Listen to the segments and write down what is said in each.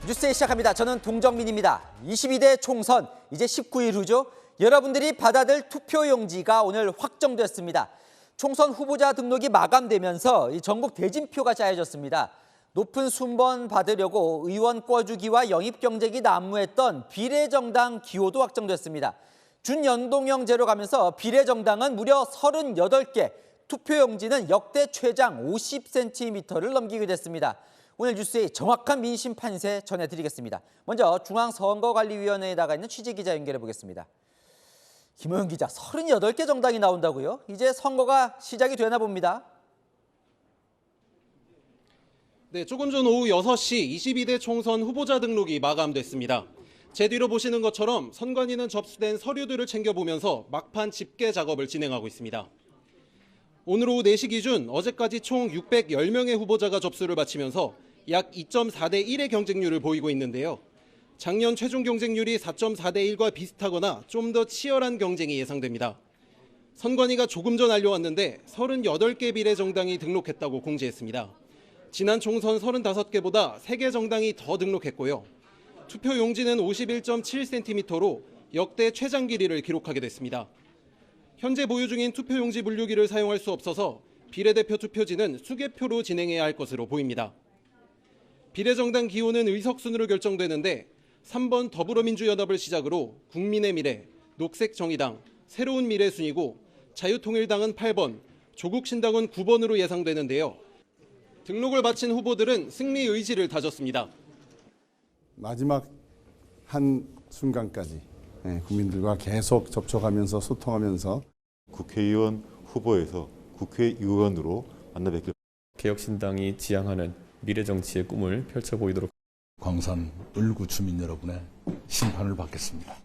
뉴스에 시작합니다. 저는 동정민입니다. 22대 총선 이제 19일 후죠. 여러분들이 받아들 투표용지가 오늘 확정됐습니다. 총선 후보자 등록이 마감되면서 전국 대진표가 짜여졌습니다. 높은 순번 받으려고 의원 꿔주기와 영입 경쟁이 난무했던 비례정당 기호도 확정됐습니다. 준연동형제로 가면서 비례정당은 무려 38개, 투표용지는 역대 최장 50cm를 넘기게 됐습니다. 오늘 뉴스의 정확한 민심 판세 전해드리겠습니다. 먼저 중앙선거관리위원회에 나가 있는 취재기자 연결해 보겠습니다. 김호영 기자, 38개 정당이 나온다고요? 이제 선거가 시작이 되나 봅니다. 네, 조금 전 오후 6시 22대 총선 후보자 등록이 마감됐습니다. 제 뒤로 보시는 것처럼 선관위는 접수된 서류들을 챙겨보면서 막판 집계 작업을 진행하고 있습니다. 오늘 오후 4시 기준 어제까지 총 610명의 후보자가 접수를 마치면서 약 2.4대 1의 경쟁률을 보이고 있는데요. 작년 최종 경쟁률이 4.4대 1과 비슷하거나 좀 더 치열한 경쟁이 예상됩니다. 선관위가 조금 전 알려왔는데 38개 비례정당이 등록했다고 공지했습니다. 지난 총선 35개보다 3개 정당이 더 등록했고요. 투표 용지는 51.7cm로 역대 최장 길이를 기록하게 됐습니다. 현재 보유 중인 투표용지 분류기를 사용할 수 없어서 비례대표 투표지는 수개표로 진행해야 할 것으로 보입니다. 비례정당 기호는 의석순으로 결정되는데 3번 더불어민주연합을 시작으로 국민의 미래, 녹색정의당, 새로운 미래 순이고 자유통일당은 8번, 조국신당은 9번으로 예상되는데요. 등록을 마친 후보들은 승리 의지를 다졌습니다. 마지막 한 순간까지 국민들과 계속 접촉하면서 소통하면서 국회의원 후보에서 국회의원으로 만나 뵙길. 개혁신당이 지향하는 미래정치의 꿈을 펼쳐보이도록 광산 을구 주민 여러분의 심판을 받겠습니다.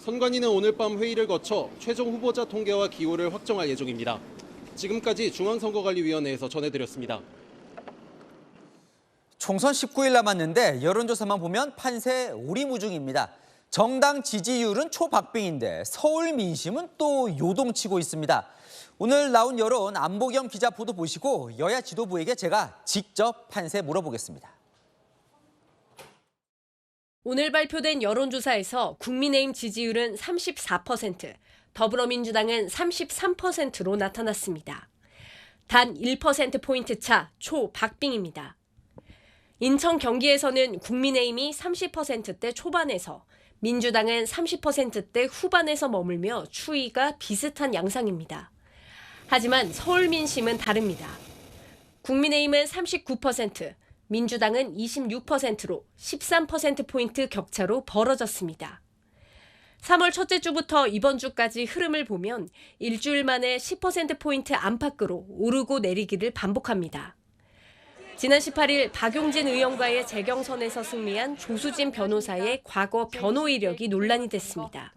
선관위는 오늘 밤 회의를 거쳐 최종 후보자 통계와 기호를 확정할 예정입니다. 지금까지 중앙선거관리위원회에서 전해드렸습니다. 총선 19일 남았는데 여론조사만 보면 판세 오리무중입니다. 정당 지지율은 초박빙인데 서울 민심은 또 요동치고 있습니다. 오늘 나온 여론 안보겸 기자 보도 보시고 여야 지도부에게 제가 직접 판세 물어보겠습니다. 오늘 발표된 여론조사에서 국민의힘 지지율은 34%, 더불어민주당은 33%로 나타났습니다. 단 1%포인트 차 초박빙입니다. 인천 경기에서는 국민의힘이 30%대 초반에서 민주당은 30%대 후반에서 머물며 추이가 비슷한 양상입니다. 하지만 서울 민심은 다릅니다. 국민의힘은 39%, 민주당은 26%로 13%포인트 격차로 벌어졌습니다. 3월 첫째 주부터 이번 주까지 흐름을 보면 일주일 만에 10%포인트 안팎으로 오르고 내리기를 반복합니다. 지난 18일 박용진 의원과의 재경선에서 승리한 조수진 변호사의 과거 변호 이력이 논란이 됐습니다.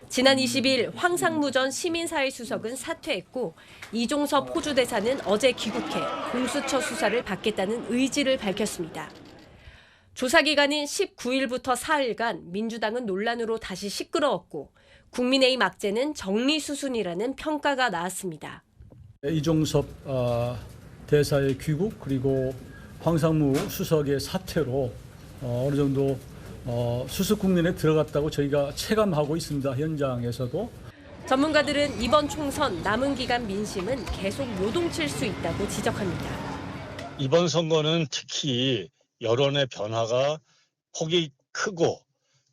지난 20일 황상무 전 시민사회수석은 사퇴했고 이종섭 호주대사는 어제 귀국해 공수처 수사를 받겠다는 의지를 밝혔습니다. 조사 기간인 19일부터 4일간 민주당은 논란으로 다시 시끄러웠고 국민의힘 악재는 정리수순이라는 평가가 나왔습니다. 이종섭 대사의 귀국 그리고 황상무 수석의 사퇴로 어느 정도 수습 국면에 들어갔다고 저희가 체감하고 있습니다. 현장에서도. 전문가들은 이번 총선 남은 기간 민심은 계속 요동칠 수 있다고 지적합니다. 이번 선거는 특히 여론의 변화가 폭이 크고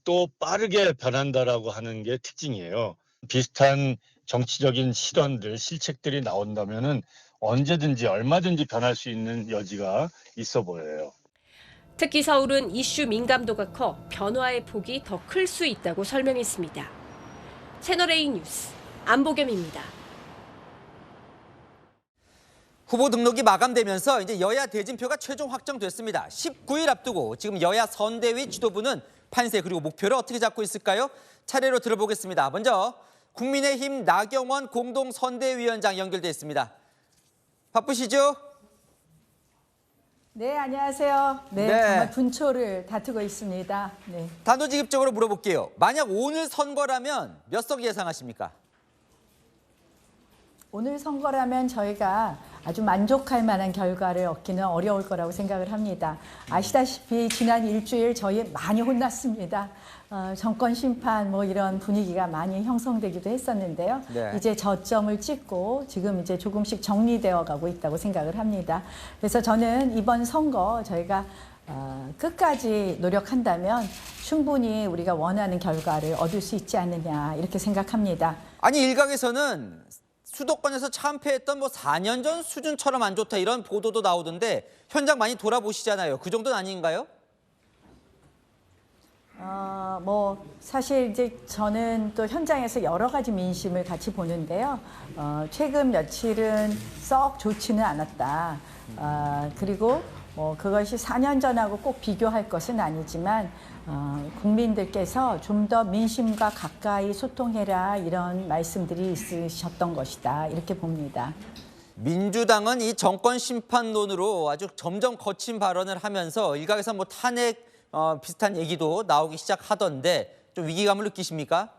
또 빠르게 변한다라고 하는 게 특징이에요. 비슷한 정치적인 실언들, 실책들이 나온다면은 언제든지 얼마든지 변할 수 있는 여지가 있어 보여요. 특히 서울은 이슈 민감도가 커 변화의 폭이 더 클 수 있다고 설명했습니다. 채널A 뉴스 안보겸입니다. 후보 등록이 마감되면서 이제 여야 대진표가 최종 확정됐습니다. 19일 앞두고 지금 여야 선대위 지도부는 판세 그리고 목표를 어떻게 잡고 있을까요? 차례로 들어보겠습니다. 먼저 국민의힘 나경원 공동선대위원장 연결돼 있습니다. 바쁘시죠? 네, 안녕하세요. 네, 정말 분초를 다투고 있습니다. 네. 단도직입적으로 물어볼게요. 만약 오늘 선거라면 몇 석 예상하십니까? 오늘 선거라면 저희가 아주 만족할 만한 결과를 얻기는 어려울 거라고 생각을 합니다. 아시다시피 지난 일주일 저희 많이 혼났습니다. 정권 심판 뭐 이런 분위기가 많이 형성되기도 했었는데요. 네. 이제 저점을 찍고 지금 이제 조금씩 정리되어 가고 있다고 생각을 합니다. 그래서 저는 이번 선거 저희가 끝까지 노력한다면 충분히 우리가 원하는 결과를 얻을 수 있지 않느냐 이렇게 생각합니다. 아니 일각에서는 수도권에서 참패했던 뭐 4년 전 수준처럼 안 좋다 이런 보도도 나오던데 현장 많이 돌아보시잖아요. 그 정도는 아닌가요? 뭐 사실 이제 저는 또 현장에서 여러 가지 민심을 같이 보는데요. 최근 며칠은 썩 좋지는 않았다. 그리고 뭐 그것이 4년 전하고 꼭 비교할 것은 아니지만 국민들께서 좀 더 민심과 가까이 소통해라 이런 말씀들이 있으셨던 것이다 이렇게 봅니다. 민주당은 이 정권 심판론으로 아주 점점 거친 발언을 하면서 일각에서 뭐 탄핵 비슷한 얘기도 나오기 시작하던데 좀 위기감을 느끼십니까?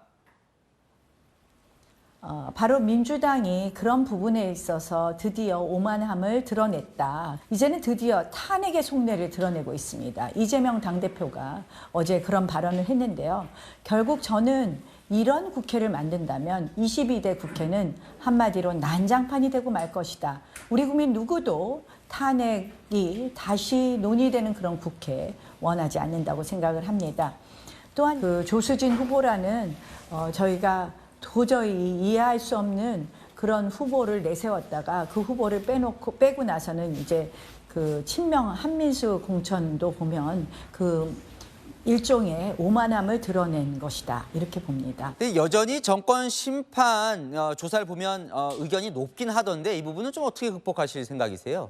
바로 민주당이 그런 부분에 있어서 드디어 오만함을 드러냈다. 이제는 드디어 탄핵의 속내를 드러내고 있습니다. 이재명 당대표가 어제 그런 발언을 했는데요. 결국 저는 이런 국회를 만든다면 22대 국회는 한마디로 난장판이 되고 말 것이다. 우리 국민 누구도 탄핵이 다시 논의되는 그런 국회 원하지 않는다고 생각을 합니다. 또한 그 조수진 후보라는 저희가 도저히 이해할 수 없는 그런 후보를 내세웠다가 그 후보를 빼고 나서는 이제 그 친명 한민수 공천도 보면 그 일종의 오만함을 드러낸 것이다 이렇게 봅니다. 여전히 정권 심판 조사를 보면 의견이 높긴 하던데 이 부분은 좀 어떻게 극복하실 생각이세요?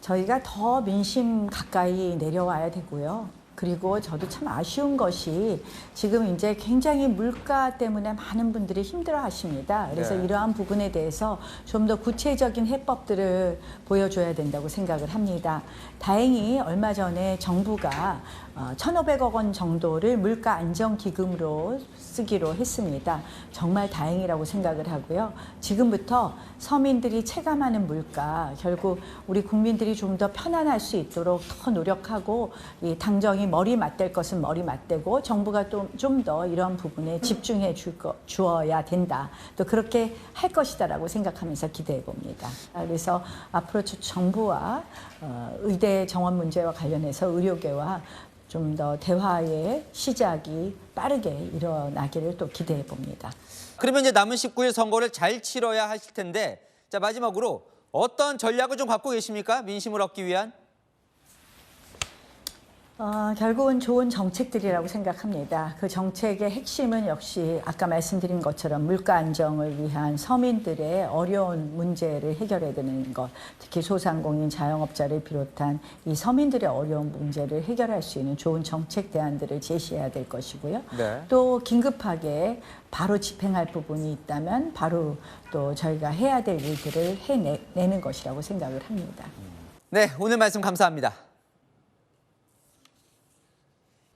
저희가 더 민심 가까이 내려와야 되고요. 그리고 저도 참 아쉬운 것이 지금 이제 굉장히 물가 때문에 많은 분들이 힘들어 하십니다. 그래서 네. 이러한 부분에 대해서 좀 더 구체적인 해법들을 보여줘야 된다고 생각을 합니다. 다행히 얼마 전에 정부가 1,500억 원 정도를 물가 안정기금으로 쓰기로 했습니다. 정말 다행이라고 생각을 하고요. 지금부터 서민들이 체감하는 물가, 결국 우리 국민들이 좀 더 편안할 수 있도록 더 노력하고 이 당정이 머리 맞댈 것은 머리 맞대고 정부가 또 좀 더 이런 부분에 집중해 주어야 된다. 또 그렇게 할 것이다라고 생각하면서 기대해 봅니다. 그래서 앞으로 정부와 의대 정원 문제와 관련해서 의료계와 좀 더 대화의 시작이 빠르게 일어나기를 또 기대해 봅니다. 그러면 이제 남은 19일 선거를 잘 치러야 하실 텐데 자 마지막으로 어떤 전략을 좀 갖고 계십니까? 민심을 얻기 위한? 결국은 좋은 정책들이라고 생각합니다. 그 정책의 핵심은 역시 아까 말씀드린 것처럼 물가 안정을 위한 서민들의 어려운 문제를 해결해야 되는 것, 특히 소상공인, 자영업자를 비롯한 이 서민들의 어려운 문제를 해결할 수 있는 좋은 정책 대안들을 제시해야 될 것이고요. 네. 또 긴급하게 바로 집행할 부분이 있다면 바로 또 저희가 해야 될 일들을 해내는 것이라고 생각을 합니다. 네, 오늘 말씀 감사합니다.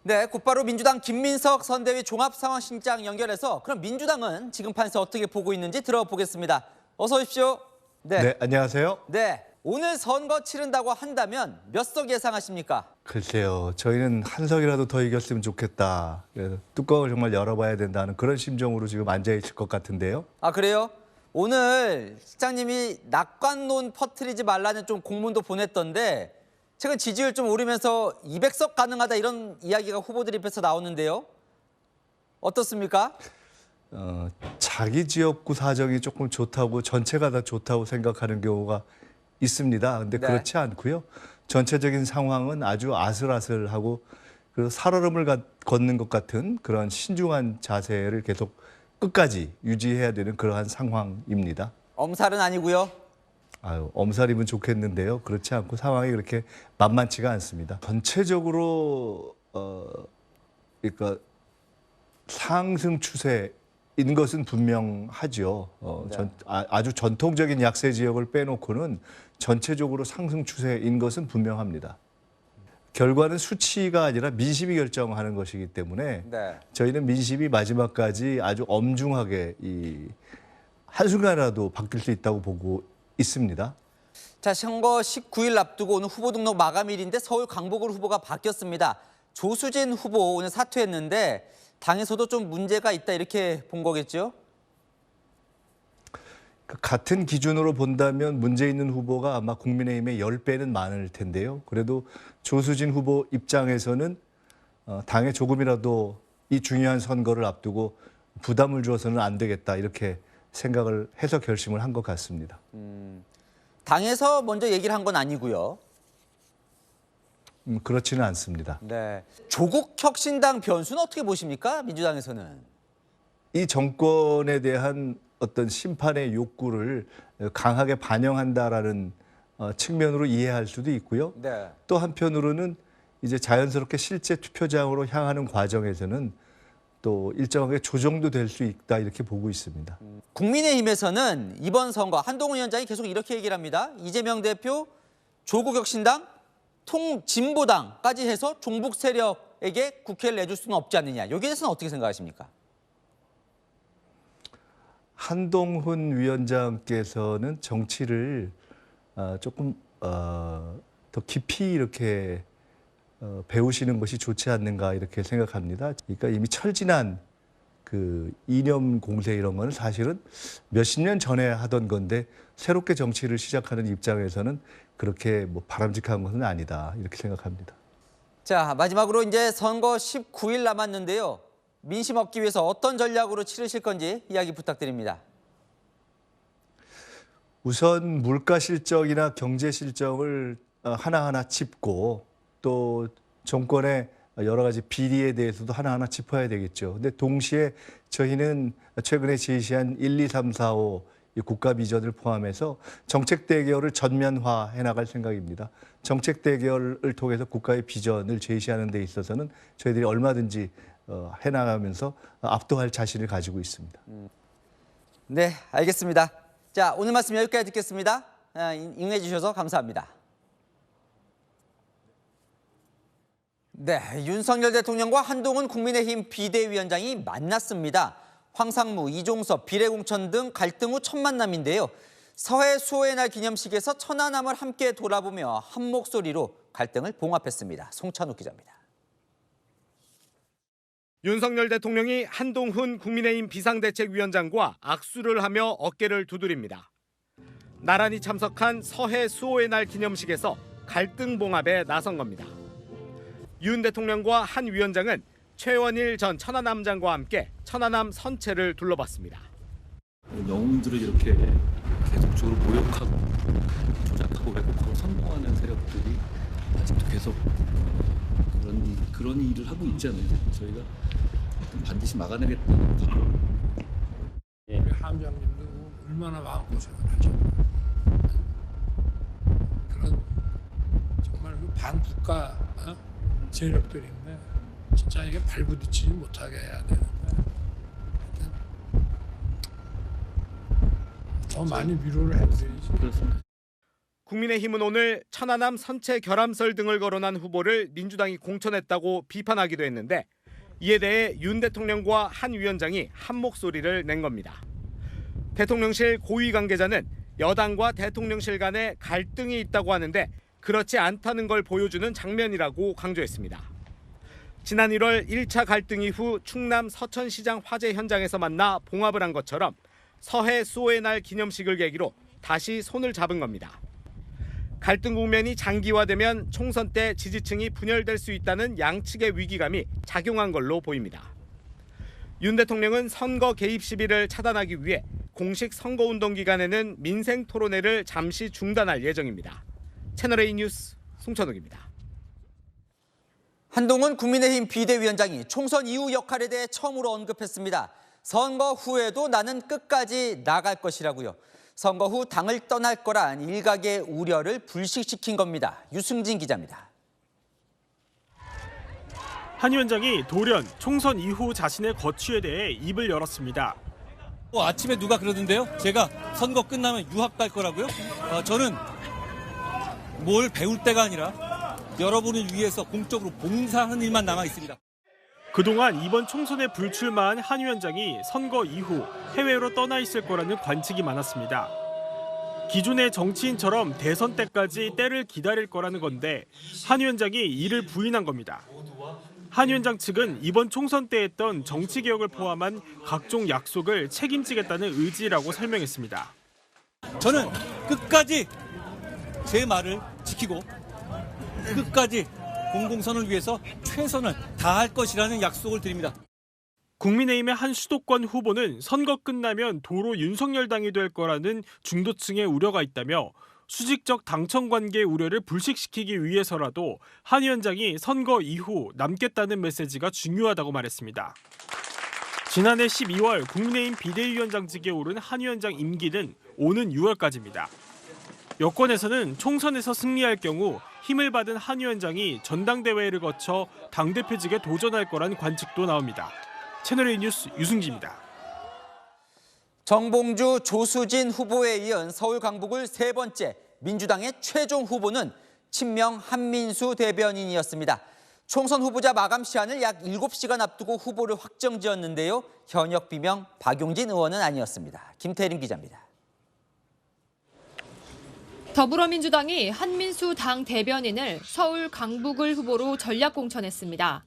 네, 곧바로 민주당 김민석 선대위 종합상황실장 연결해서 그럼 민주당은 지금 판세 어떻게 보고 있는지 들어보겠습니다. 어서 오십시오. 네, 안녕하세요. 네, 오늘 선거 치른다고 한다면 몇 석 예상하십니까? 글쎄요, 저희는 한 석이라도 더 이겼으면 좋겠다. 그래서 뚜껑을 정말 열어봐야 된다는 그런 심정으로 지금 앉아있을 것 같은데요. 아, 그래요? 오늘 실장님이 낙관론 퍼뜨리지 말라는 좀 공문도 보냈던데 최근 지지율 좀 오르면서 200석 가능하다 이런 이야기가 후보들 입에서 나오는데요. 어떻습니까? 자기 지역구 사정이 조금 좋다고 전체가 다 좋다고 생각하는 경우가 있습니다. 근데 네. 그렇지 않고요. 전체적인 상황은 아주 아슬아슬하고 그 살얼음을 걷는 것 같은 그런 신중한 자세를 계속 끝까지 유지해야 되는 그러한 상황입니다. 엄살은 아니고요. 엄살이면 좋겠는데요. 그렇지 않고 상황이 그렇게 만만치가 않습니다. 전체적으로 그러니까 상승 추세인 것은 분명하죠. 네. 아주 전통적인 약세 지역을 빼놓고는 전체적으로 상승 추세인 것은 분명합니다. 결과는 수치가 아니라 민심이 결정하는 것이기 때문에 네. 저희는 민심이 마지막까지 아주 엄중하게 한순간이라도 바뀔 수 있다고 보고 있습니다. 자, 선거 19일 앞두고 오늘 후보 등록 마감일인데 서울 강북으로 후보가 바뀌었습니다. 조수진 후보 오늘 사퇴했는데 당에서도 좀 문제가 있다 이렇게 본 거겠죠? 같은 기준으로 본다면 문제 있는 후보가 아마 국민의힘의 10배는 많을 텐데요. 그래도 조수진 후보 입장에서는 당에 조금이라도 이 중요한 선거를 앞두고 부담을 주어서는 안 되겠다 이렇게 생각을 해서 결심을 한 것 같습니다. 당에서 먼저 얘기를 한 건 아니고요. 그렇지는 않습니다. 네. 조국 혁신당 변수는 어떻게 보십니까? 민주당에서는. 이 정권에 대한 어떤 심판의 욕구를 강하게 반영한다라는 측면으로 이해할 수도 있고요. 네. 또 한편으로는 이제 자연스럽게 실제 투표장으로 향하는 과정에서는 또 일정하게 조정도 될 수 있다 이렇게 보고 있습니다. 국민의힘에서는 이번 선거 한동훈 위원장이 계속 이렇게 얘기를 합니다. 이재명 대표, 조국 혁신당, 통진보당까지 해서 종북 세력에게 국회를 내줄 수는 없지 않느냐. 여기에 대해서는 어떻게 생각하십니까? 한동훈 위원장께서는 정치를 조금 더 깊이 이렇게 배우시는 것이 좋지 않는가 이렇게 생각합니다. 그러니까 이미 철진한 그 이념 공세 이런 거는 사실은 몇십 년 전에 하던 건데 새롭게 정치를 시작하는 입장에서는 그렇게 뭐 바람직한 것은 아니다 이렇게 생각합니다. 자, 마지막으로 이제 선거 19일 남았는데요. 민심 얻기 위해서 어떤 전략으로 치르실 건지 이야기 부탁드립니다. 우선 물가 실적이나 경제 실적을 하나하나 짚고 또 정권의 여러 가지 비리에 대해서도 하나하나 짚어야 되겠죠. 근데 동시에 저희는 최근에 제시한 1, 2, 3, 4, 5 국가 비전을 포함해서 정책 대결을 전면화해 나갈 생각입니다. 정책 대결을 통해서 국가의 비전을 제시하는 데 있어서는 저희들이 얼마든지 해나가면서 압도할 자신을 가지고 있습니다. 네, 알겠습니다. 자, 오늘 말씀 여기까지 듣겠습니다. 응해 주셔서 감사합니다. 네, 윤석열 대통령과 한동훈 국민의힘 비대위원장이 만났습니다. 황상무, 이종섭, 비례공천 등 갈등 후 첫 만남인데요. 서해 수호의 날 기념식에서 천안함을 함께 돌아보며 한 목소리로 갈등을 봉합했습니다. 송찬욱 기자입니다. 윤석열 대통령이 한동훈 국민의힘 비상대책위원장과 악수를 하며 어깨를 두드립니다. 나란히 참석한 서해 수호의 날 기념식에서 갈등 봉합에 나선 겁니다. 윤 대통령과 한 위원장은 최원일 전 천안함장과 함께 천안함 선체를 둘러봤습니다. 영웅들을 이렇게 계속적으로 모욕하고 조작하고 왜곡하고 선동하는 세력들이 아직도 계속 그런 일을 하고 있잖아요. 저희가 반드시 막아내겠다는 우리 함장님도 얼마나 마음고생을 하셨나. 그런 정말 그 반국가 세력들인데 진짜 이게 발부딪히지 못하게 해야 되는데 더 많이 위로를 해드려야지. 그렇습니다. 국민의힘은 오늘 천안함 선체 결함설 등을 거론한 후보를 민주당이 공천했다고 비판하기도 했는데 이에 대해 윤 대통령과 한 위원장이 한 목소리를 낸 겁니다. 대통령실 고위 관계자는 여당과 대통령실 간에 갈등이 있다고 하는데 그렇지 않다는 걸 보여주는 장면이라고 강조했습니다. 지난 1월 1차 갈등 이후 충남 서천시장 화재 현장에서 만나 봉합을 한 것처럼 서해 수호의 날 기념식을 계기로 다시 손을 잡은 겁니다. 갈등 국면이 장기화되면 총선 때 지지층이 분열될 수 있다는 양측의 위기감이 작용한 걸로 보입니다. 윤 대통령은 선거 개입 시비를 차단하기 위해 공식 선거운동 기간에는 민생 토론회를 잠시 중단할 예정입니다. 채널A 뉴스 송찬욱입니다. 한동훈 국민의힘 비대위원장이 총선 이후 역할에 대해 처음으로 언급했습니다. 선거 후에도 나는 끝까지 나갈 것이라고요. 선거 후 당을 떠날 거란 일각의 우려를 불식시킨 겁니다. 유승진 기자입니다. 한 위원장이 돌연 총선 이후 자신의 거취에 대해 입을 열었습니다. 아침에 누가 그러던데요? 제가 선거 끝나면 유학 갈 거라고요? 저는 뭘 배울 때가 아니라 여러분을 위해서 공적으로 봉사하는 일만 남아 있습니다. 그동안 이번 총선에 불출마한 한 위원장이 선거 이후 해외로 떠나 있을 거라는 관측이 많았습니다. 기존의 정치인처럼 대선 때까지 때를 기다릴 거라는 건데 한 위원장이 이를 부인한 겁니다. 한 위원장 측은 이번 총선 때 했던 정치개혁을 포함한 각종 약속을 책임지겠다는 의지라고 설명했습니다. 저는 끝까지 제 말을 지키고 끝까지 공공선을 위해서 최선을 다할 것이라는 약속을 드립니다. 국민의힘의 한 수도권 후보는 선거 끝나면 도로 윤석열 당이 될 거라는 중도층의 우려가 있다며 수직적 당청 관계 우려를 불식시키기 위해서라도 한 위원장이 선거 이후 남겠다는 메시지가 중요하다고 말했습니다. 지난해 12월 국민의힘 비대위원장직에 오른 한 위원장 임기는 오는 6월까지입니다. 여권에서는 총선에서 승리할 경우 힘을 받은 한 위원장이 전당대회를 거쳐 당대표직에 도전할 거란 관측도 나옵니다. 채널A 뉴스 유승지입니다. 정봉주, 조수진 후보에 이은 서울 강북을 세 번째 민주당의 최종 후보는 친명 한민수 대변인이었습니다. 총선 후보자 마감 시한을 약 7시간 앞두고 후보를 확정지었는데요. 현역 비명 박용진 의원은 아니었습니다. 김태림 기자입니다. 더불어민주당이 한민수 당 대변인을 서울 강북을 후보로 전략 공천했습니다.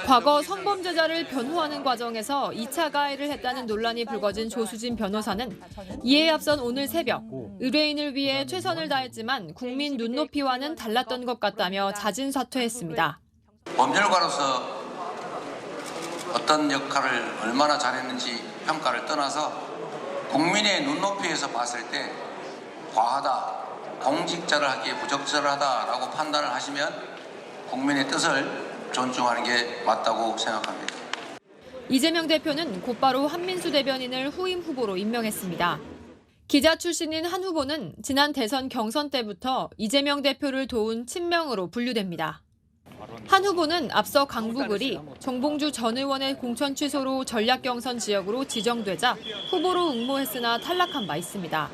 과거 성범죄자를 변호하는 과정에서 2차 가해를 했다는 논란이 불거진 조수진 변호사는 이에 앞선 오늘 새벽 의뢰인을 위해 최선을 다했지만 국민 눈높이와는 달랐던 것 같다며 자진 사퇴했습니다. 법률가로서 어떤 역할을 얼마나 잘했는지 평가를 떠나서 국민의 눈높이에서 봤을 때 과하다, 공직자를 하기에 부적절하다라고 판단을 하시면 국민의 뜻을 존중하는 게 맞다고 생각합니다. 이재명 대표는 곧바로 한민수 대변인을 후임 후보로 임명했습니다. 기자 출신인 한 후보는 지난 대선 경선 때부터 이재명 대표를 도운 친명으로 분류됩니다. 한 후보는 앞서 강북을이 정봉주 전 의원의 공천 취소로 전략 경선 지역으로 지정되자 후보로 응모했으나 탈락한 바 있습니다.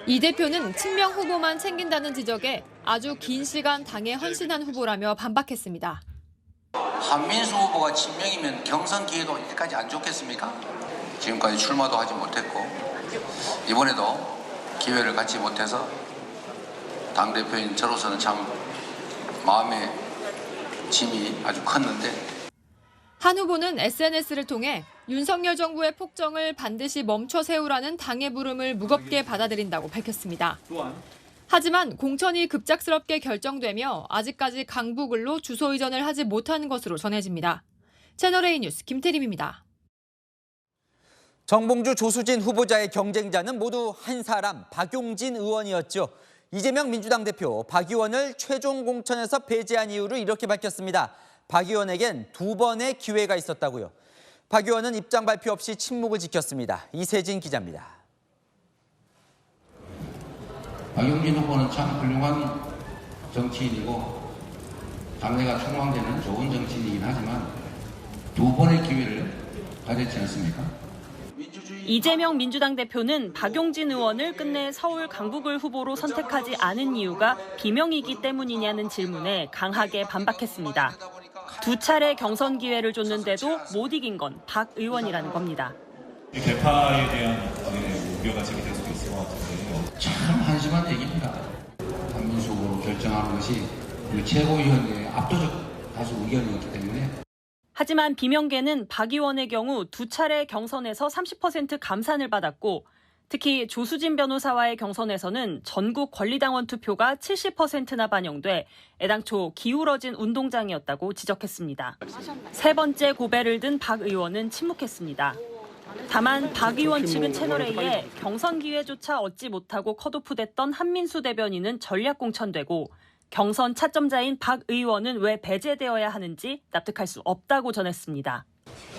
이 대표는 친명 후보만 챙긴다는 지적에 아주 긴 시간 당에 헌신한 후보라며 반박했습니다. 한민수 후보가 친명이면 경선 기회도 이때까지 안 좋겠습니까? 지금까지 출마도 하지 못했고 이번에도 기회를 갖지 못해서 당대표인 저로서는 참 마음의 짐이 아주 컸는데 한 후보는 SNS를 통해 윤석열 정부의 폭정을 반드시 멈춰 세우라는 당의 부름을 무겁게 받아들인다고 밝혔습니다. 하지만 공천이 급작스럽게 결정되며 아직까지 강북을로 주소 이전을 하지 못한 것으로 전해집니다. 채널A 뉴스 김태림입니다. 정봉주, 조수진 후보자의 경쟁자는 모두 한 사람, 박용진 의원이었죠. 이재명 민주당 대표 박 의원을 최종 공천에서 배제한 이유를 이렇게 밝혔습니다. 박 의원에겐 2번의 기회가 있었다고요. 박 의원은 입장 발표 없이 침묵을 지켰습니다. 이세진 기자입니다. 박용진 후보는 참 훌륭한 정치인이고 당내가 촉망되는 좋은 정치인이긴 하지만 2번의 기회를 가졌지 않습니까? 이재명 민주당 대표는 박용진 의원을 끝내 서울 강북을 후보로 선택하지 않은 이유가 비명이기 때문이냐는 질문에 강하게 반박했습니다. 2차례 경선 기회를 줬는데도 못 이긴 건 박 의원이라는 겁니다. 개파에 대한 우려가 제기될 수도 있을 것 같은데 참 한심한 얘기입니다. 한민수 후보로 결정하는 것이 우리 최고위원회의 압도적 다수 의견이었기 때문에. 하지만 비명계는 박 의원의 경우 2차례 경선에서 30% 감산을 받았고 특히 조수진 변호사와의 경선에서는 전국 권리당원 투표가 70%나 반영돼 애당초 기울어진 운동장이었다고 지적했습니다. 세 번째 고배를 든 박 의원은 침묵했습니다. 다만 박 의원 측은 채널A에 경선 기회조차 얻지 못하고 컷오프됐던 한민수 대변인은 전략 공천되고 경선 차점자인 박 의원은 왜 배제되어야 하는지 납득할 수 없다고 전했습니다.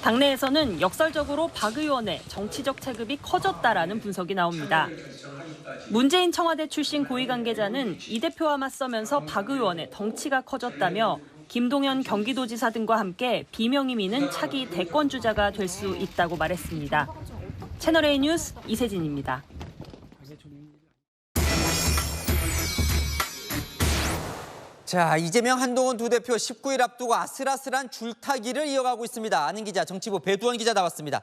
당내에서는 역설적으로 박 의원의 정치적 체급이 커졌다라는 분석이 나옵니다. 문재인 청와대 출신 고위 관계자는 이 대표와 맞서면서 박 의원의 덩치가 커졌다며 김동연 경기도지사 등과 함께 비명이 미는 차기 대권 주자가 될 수 있다고 말했습니다. 채널A 뉴스 이세진입니다. 자, 이재명 한동훈 두 대표 19일 앞두고 아슬아슬한 줄타기를 이어가고 있습니다. 아는 기자, 정치부 배두원 기자 나왔습니다.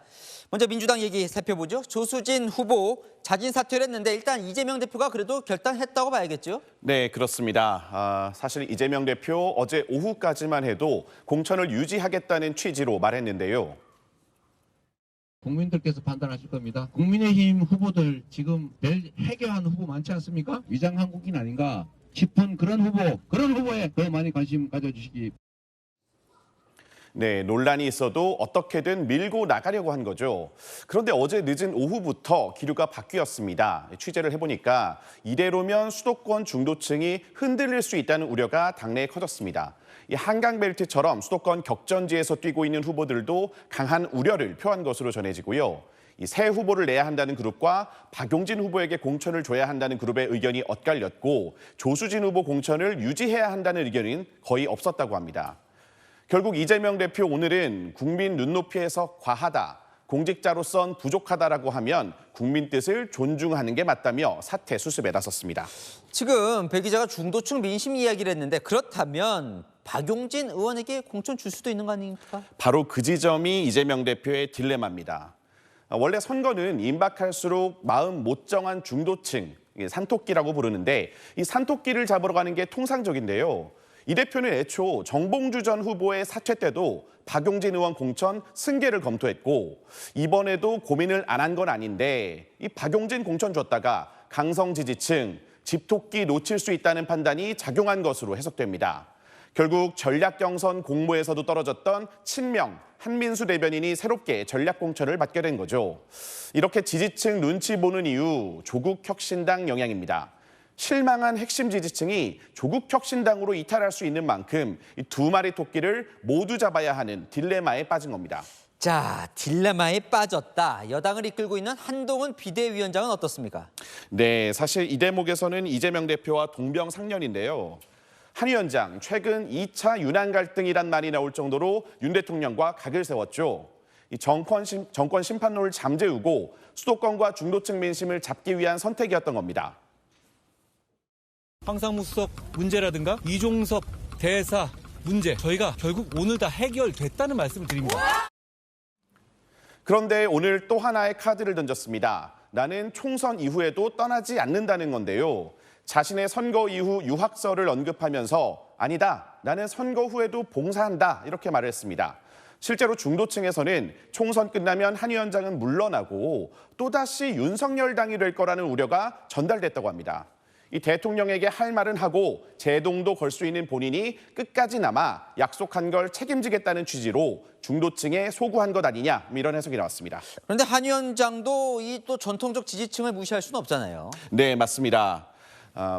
먼저 민주당 얘기 살펴보죠. 조수진 후보 자진 사퇴를 했는데 일단 이재명 대표가 그래도 결단했다고 봐야겠죠? 네, 그렇습니다. 사실 이재명 대표 어제 오후까지만 해도 공천을 유지하겠다는 취지로 말했는데요. 국민들께서 판단하실 겁니다. 국민의힘 후보들 지금 낼 해결하는 후보 많지 않습니까? 위장 한국인 아닌가 싶은 그런 후보에 더 많이 관심 가져주시기. 네, 논란이 있어도 어떻게든 밀고 나가려고 한 거죠. 그런데 어제 늦은 오후부터 기류가 바뀌었습니다. 취재를 해보니까 이대로면 수도권 중도층이 흔들릴 수 있다는 우려가 당내에 커졌습니다. 이 한강벨트처럼 수도권 격전지에서 뛰고 있는 후보들도 강한 우려를 표한 것으로 전해지고요. 이 새 후보를 내야 한다는 그룹과 박용진 후보에게 공천을 줘야 한다는 그룹의 의견이 엇갈렸고 조수진 후보 공천을 유지해야 한다는 의견은 거의 없었다고 합니다. 결국 이재명 대표 오늘은 국민 눈높이에서 과하다, 공직자로선 부족하다라고 하면 국민 뜻을 존중하는 게 맞다며 사퇴 수습에 나섰습니다. 지금 배 기자가 중도층 민심 이야기를 했는데 그렇다면 박용진 의원에게 공천 줄 수도 있는 거 아닙니까? 바로 그 지점이 이재명 대표의 딜레마입니다. 원래 선거는 임박할수록 마음 못 정한 중도층, 산토끼라고 부르는데 이 산토끼를 잡으러 가는 게 통상적인데요. 이 대표는 애초 정봉주 전 후보의 사퇴 때도 박용진 의원 공천 승계를 검토했고 이번에도 고민을 안 한 건 아닌데 이 박용진 공천 줬다가 강성 지지층, 집토끼 놓칠 수 있다는 판단이 작용한 것으로 해석됩니다. 결국 전략 경선 공모에서도 떨어졌던 친명 한민수 대변인이 새롭게 전략 공천을 받게 된 거죠. 이렇게 지지층 눈치 보는 이유 조국 혁신당 영향입니다. 실망한 핵심 지지층이 조국 혁신당으로 이탈할 수 있는 만큼 이 두 마리 토끼를 모두 잡아야 하는 딜레마에 빠진 겁니다. 자, 딜레마에 빠졌다. 여당을 이끌고 있는 한동훈 비대위원장은 어떻습니까? 네, 사실 이 대목에서는 이재명 대표와 동병상련인데요. 한 위원장, 최근 2차 윤한 갈등이란 말이 나올 정도로 윤 대통령과 각을 세웠죠. 이 정권 심판론을 잠재우고 수도권과 중도층 민심을 잡기 위한 선택이었던 겁니다. 황상무 수석 문제라든가 이종섭 대사 문제 저희가 결국 오늘 다 해결됐다는 말씀을 드립니다. 그런데 오늘 또 하나의 카드를 던졌습니다. 나는 총선 이후에도 떠나지 않는다는 건데요. 자신의 선거 이후 유학설을 언급하면서 아니다, 나는 선거 후에도 봉사한다 이렇게 말을 했습니다. 실제로 중도층에서는 총선 끝나면 한 위원장은 물러나고 또다시 윤석열 당이 될 거라는 우려가 전달됐다고 합니다. 이 대통령에게 할 말은 하고 제동도 걸 수 있는 본인이 끝까지 남아 약속한 걸 책임지겠다는 취지로 중도층에 소구한 것 아니냐 이런 해석이 나왔습니다. 그런데 한 위원장도 이 또 전통적 지지층을 무시할 수는 없잖아요. 네, 맞습니다.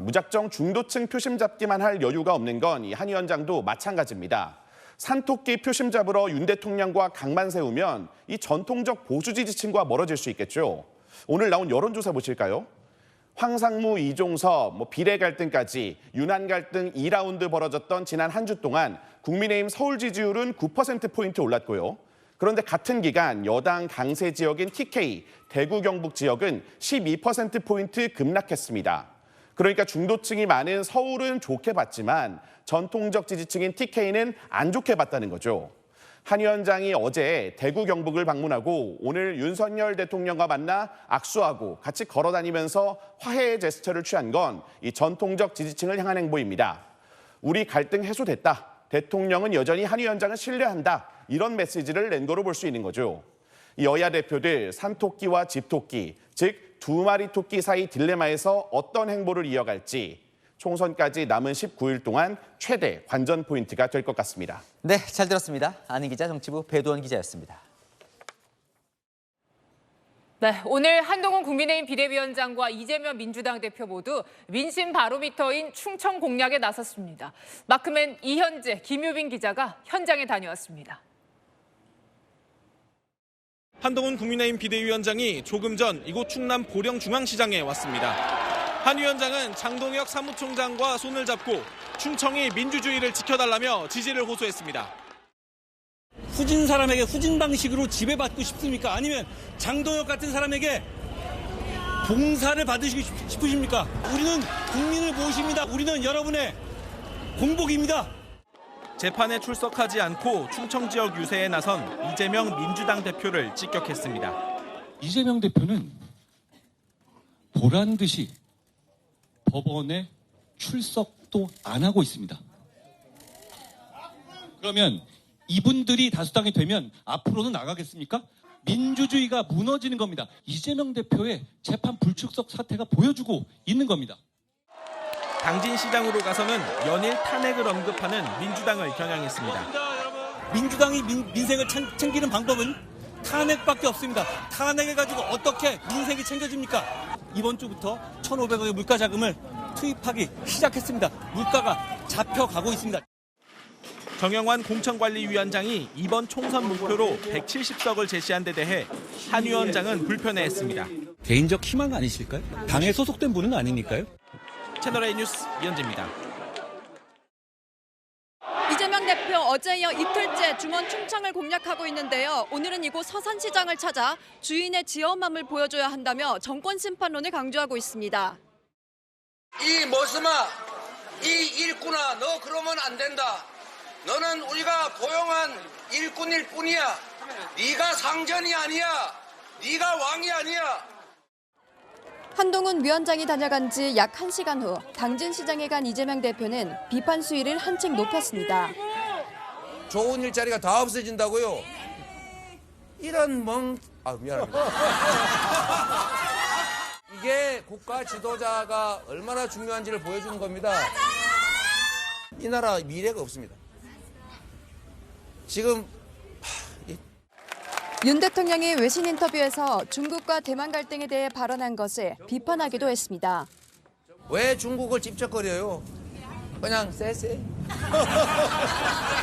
무작정 중도층 표심 잡기만 할 여유가 없는 건 이 한 위원장도 마찬가지입니다. 산토끼 표심 잡으러 윤 대통령과 각만 세우면 이 전통적 보수 지지층과 멀어질 수 있겠죠. 오늘 나온 여론조사 보실까요? 황상무, 이종섭, 비례 갈등까지 윤한 갈등 2라운드 벌어졌던 지난 한 주 동안 국민의힘 서울 지지율은 9%포인트 올랐고요. 그런데 같은 기간 여당 강세 지역인 TK, 대구 경북 지역은 12%포인트 급락했습니다. 그러니까 중도층이 많은 서울은 좋게 봤지만 전통적 지지층인 TK는 안 좋게 봤다는 거죠. 한 위원장이 어제 대구 경북을 방문하고 오늘 윤석열 대통령과 만나 악수하고 같이 걸어다니면서 화해의 제스처를 취한 건 이 전통적 지지층을 향한 행보입니다. 우리 갈등 해소됐다. 대통령은 여전히 한 위원장을 신뢰한다. 이런 메시지를 낸 거로 볼 수 있는 거죠. 이 여야 대표들 산토끼와 집토끼, 즉 두 마리 토끼 사이 딜레마에서 어떤 행보를 이어갈지 총선까지 남은 19일 동안 최대 관전 포인트가 될 것 같습니다. 네, 잘 들었습니다. 아는 기자 정치부 배두원 기자였습니다. 네, 오늘 한동훈 국민의힘 비대위원장과 이재명 민주당 대표 모두 민심 바로미터인 충청 공략에 나섰습니다. 마크맨 이현재, 김유빈 기자가 현장에 다녀왔습니다. 한동훈 국민의힘 비대위원장이 조금 전 이곳 충남 보령중앙시장에 왔습니다. 한 위원장은 장동혁 사무총장과 손을 잡고 충청이 민주주의를 지켜달라며 지지를 호소했습니다. 후진 사람에게 후진 방식으로 지배받고 싶습니까? 아니면 장동혁 같은 사람에게 봉사를 받으시고 싶으십니까? 우리는 국민을 모십니다. 우리는 여러분의 공복입니다. 재판에 출석하지 않고 충청 지역 유세에 나선 이재명 민주당 대표를 직격했습니다. 이재명 대표는 보란 듯이 법원에 출석도 안 하고 있습니다. 그러면 이분들이 다수당이 되면 앞으로는 나가겠습니까? 민주주의가 무너지는 겁니다. 이재명 대표의 재판 불출석 사태가 보여주고 있는 겁니다. 당진시장으로 가서는 연일 탄핵을 언급하는 민주당을 겨냥했습니다. 민주당이 민생을 챙기는 방법은 탄핵밖에 없습니다. 탄핵해가지고 어떻게 민생이 챙겨집니까? 이번 주부터 1,500억의 물가 자금을 투입하기 시작했습니다. 물가가 잡혀가고 있습니다. 정영환 공천관리위원장이 이번 총선 목표로 170석을 제시한 데 대해 한 위원장은 불편해했습니다. 개인적 희망 아니실까요? 당에 소속된 분은 아니니까요. 채널A 뉴스 이현재입니다. 이재명 대표 어제 이어 이틀째 중원 충청을 공략하고 있는데요. 오늘은 이곳 서산시장을 찾아 주인의 지엄함을 보여줘야 한다며 정권 심판론을 강조하고 있습니다. 이 머스마, 이 일꾼아, 너 그러면 안 된다. 너는 우리가 고용한 일꾼일 뿐이야. 네가 상전이 아니야. 네가 왕이 아니야. 한동훈 위원장이 다녀간 지 약 1시간 후 당진시장에 간 이재명 대표는 비판 수위를 한층 높였습니다. 좋은 일자리가 다 없어진다고요? 이런 미안합니다. 이게 국가 지도자가 얼마나 중요한지를 보여주는 겁니다. 이 나라 미래가 없습니다. 지금 윤 대통령이 외신 인터뷰에서 중국과 대만 갈등에 대해 발언한 것을 비판하기도 했습니다. 왜 중국을 집적거려요? 그냥 쎄쎄.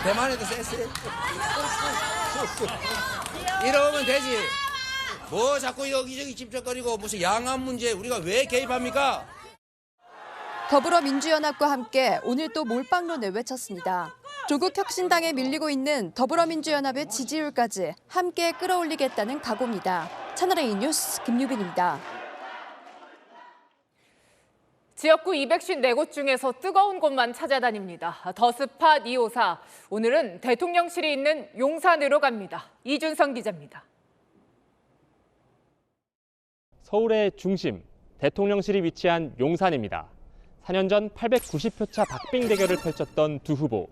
대만에도 쎄쎄. 이러면 되지. 뭐 자꾸 여기저기 집적거리고 무슨 양안 문제 우리가 왜 개입합니까? 더불어민주연합과 함께 오늘 또 몰빵론을 외쳤습니다. 조국 혁신당에 밀리고 있는 더불어민주연합의 지지율까지 함께 끌어올리겠다는 각오입니다. 채널A 뉴스 김유빈입니다. 지역구 254곳 중에서 뜨거운 곳만 찾아다닙니다. 더스팟 254. 오늘은 대통령실이 있는 용산으로 갑니다. 이준성 기자입니다. 서울의 중심, 대통령실이 위치한 용산입니다. 4년 전 890표차 박빙 대결을 펼쳤던 두 후보.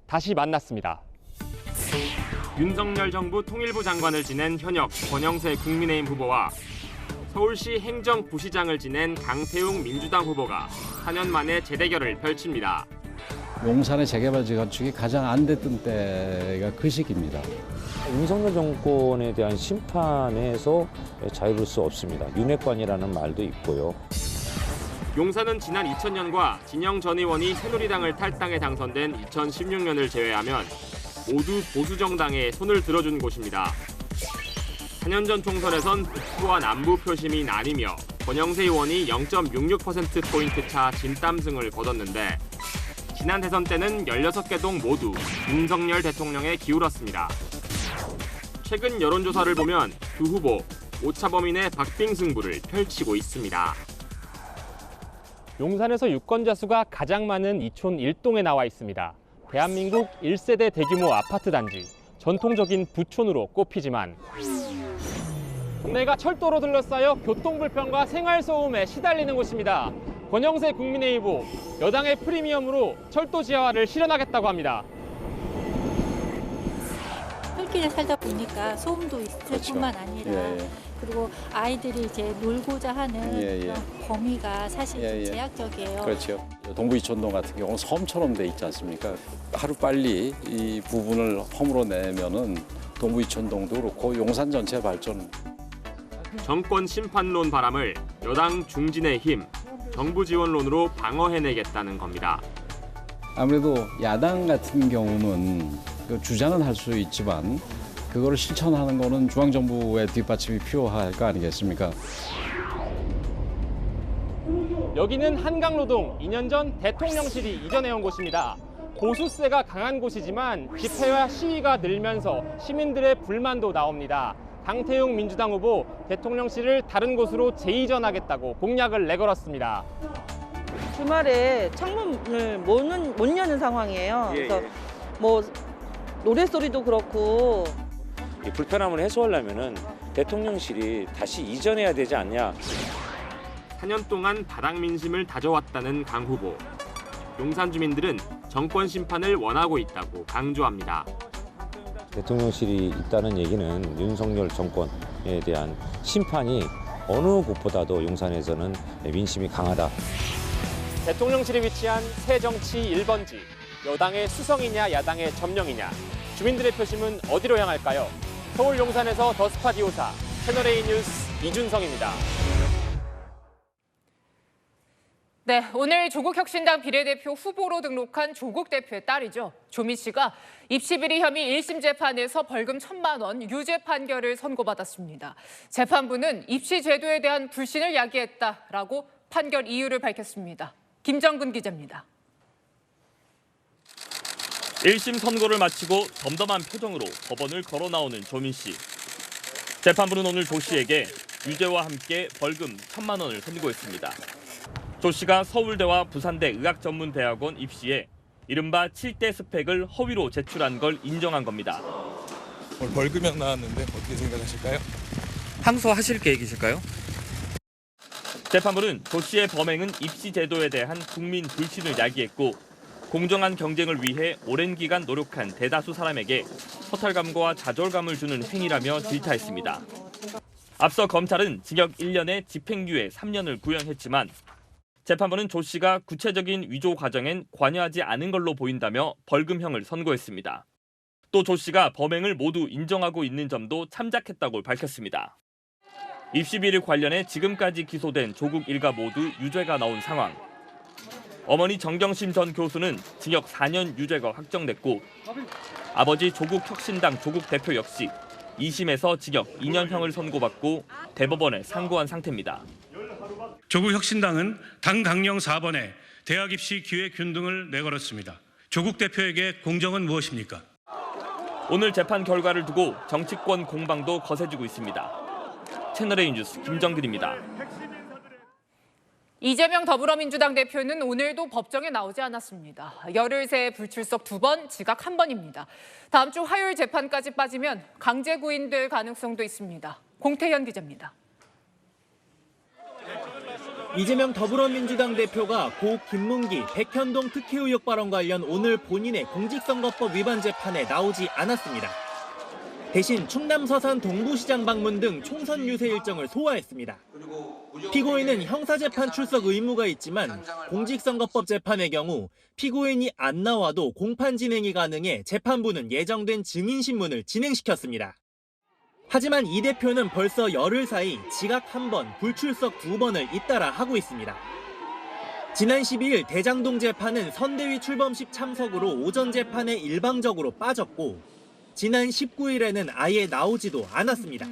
다시 만났습니다. 윤석열 정부 통일부 장관을 지낸 현역 권영세 국민의힘 후보와 서울시 행정부시장을 지낸 강태웅 민주당 후보가 4년 만에 재대결을 펼칩니다. 용산의 재개발 재건축이 가장 안 됐던 때가 그 시기입니다. 윤석열 정권에 대한 심판에서 자유로울 수 없습니다. 윤핵관이라는 말도 있고요. 용산은 지난 2000년과 진영 전 의원이 새누리당을 탈당해 당선된 2016년을 제외하면 모두 보수 정당에 손을 들어준 곳입니다. 4년 전 총선에선 북부와 남부 표심이 나뉘며 권영세 의원이 0.66%포인트 차 진땀승을 거뒀는데 지난 대선 때는 16개 동 모두 윤석열 대통령에 기울었습니다. 최근 여론조사를 보면 두 후보 오차 범위 내 박빙 승부를 펼치고 있습니다. 용산에서 유권자 수가 가장 많은 이촌 1동에 나와 있습니다. 대한민국 1세대 대규모 아파트 단지, 전통적인 부촌으로 꼽히지만 동네가 철도로 둘러싸여 교통불편과 생활소음에 시달리는 곳입니다. 권영세 국민의힘 후보, 여당의 프리미엄으로 철도 지하화를 실현하겠다고 합니다. 흙길에 살다 보니까 소음도 있을 뿐만 아니라 그리고 아이들이 이제 놀고자 하는 그런 범위가 사실 좀 제약적이에요. 그렇죠. 동부 이촌동 같은 경우는 섬처럼 돼 있지 않습니까? 하루 빨리 이 부분을 허물어내면은 동부 이촌동도 그렇고 용산 전체 발전. 정권 심판론 바람을 여당 중진의 힘, 정부 지원론으로 방어해내겠다는 겁니다. 아무래도 야당 같은 경우는 주장은 할 수 있지만 그거를 실천하는 거는 중앙정부의 뒷받침이 필요할 거 아니겠습니까? 여기는 한강로동, 2년 전 대통령실이 이전해온 곳입니다. 보수세가 강한 곳이지만 집회와 시위가 늘면서 시민들의 불만도 나옵니다. 강태웅 민주당 후보, 대통령실을 다른 곳으로 재이전하겠다고 공약을 내걸었습니다. 주말에 창문을 못 여는 상황이에요. 그래서 뭐 노랫소리도 그렇고. 이 불편함을 해소하려면은 대통령실이 다시 이전해야 되지 않냐. 4년 동안 바닥 민심을 다져왔다는 강 후보. 용산 주민들은 정권 심판을 원하고 있다고 강조합니다. 대통령실이 있다는 얘기는 윤석열 정권에 대한 심판이 어느 곳보다도 용산에서는 민심이 강하다. 대통령실에 위치한 새정치 1번지. 여당의 수성이냐 야당의 점령이냐. 주민들의 표심은 어디로 향할까요? 서울 용산에서 더 스파디오사 채널A 뉴스 이준성입니다. 네, 오늘 조국혁신당 비례대표 후보로 등록한 조국 대표의 딸이죠. 조미 씨가 입시 비리 혐의 1심 재판에서 벌금 1,000만 원 유죄 판결을 선고받았습니다. 재판부는 입시 제도에 대한 불신을 야기했다라고 판결 이유를 밝혔습니다. 김정근 기자입니다. 1심 선고를 마치고 덤덤한 표정으로 법원을 걸어 나오는 조민 씨. 재판부는 오늘 조 씨에게 유죄와 함께 벌금 1,000만 원을 선고했습니다. 조 씨가 서울대와 부산대 의학전문대학원 입시에 이른바 7대 스펙을 허위로 제출한 걸 인정한 겁니다. 오늘 벌금형 나왔는데 어떻게 생각하실까요? 항소하실 계획이실까요? 재판부는 조 씨의 범행은 입시 제도에 대한 국민 불신을 야기했고 공정한 경쟁을 위해 오랜 기간 노력한 대다수 사람에게 허탈감과 좌절감을 주는 행위라며 질타했습니다. 앞서 검찰은 징역 1년에 집행유예 3년을 구형했지만 재판부는 조 씨가 구체적인 위조 과정엔 관여하지 않은 걸로 보인다며 벌금형을 선고했습니다. 또 조 씨가 범행을 모두 인정하고 있는 점도 참작했다고 밝혔습니다. 입시 비리 관련해 지금까지 기소된 조국 일가 모두 유죄가 나온 상황. 어머니 정경심 전 교수는 징역 4년 유죄가 확정됐고 아버지 조국혁신당 조국 대표 역시 2심에서 징역 2년형을 선고받고 대법원에 상고한 상태입니다. 조국혁신당은 당 강령 4번에 대학 입시 기회 균등을 내걸었습니다. 조국 대표에게 공정은 무엇입니까? 오늘 재판 결과를 두고 정치권 공방도 거세지고 있습니다. 채널A 뉴스 김정근입니다. 이재명 더불어민주당 대표는 오늘도 법정에 나오지 않았습니다. 열흘 새 불출석 2번, 지각 1번입니다. 다음 주 화요일 재판까지 빠지면 강제 구인될 가능성도 있습니다. 공태현 기자입니다. 이재명 더불어민주당 대표가 고 김문기, 백현동 특혜 의혹 발언 관련 오늘 본인의 공직선거법 위반 재판에 나오지 않았습니다. 대신 충남 서산 동부시장 방문 등 총선 유세 일정을 소화했습니다. 피고인은 형사재판 출석 의무가 있지만 공직선거법 재판의 경우 피고인이 안 나와도 공판 진행이 가능해 재판부는 예정된 증인신문을 진행시켰습니다. 하지만 이 대표는 벌써 열흘 사이 지각 1번, 불출석 2번을 잇따라 하고 있습니다. 지난 12일 대장동 재판은 선대위 출범식 참석으로 오전 재판에 일방적으로 빠졌고 지난 19일에는 아예 나오지도 않았습니다.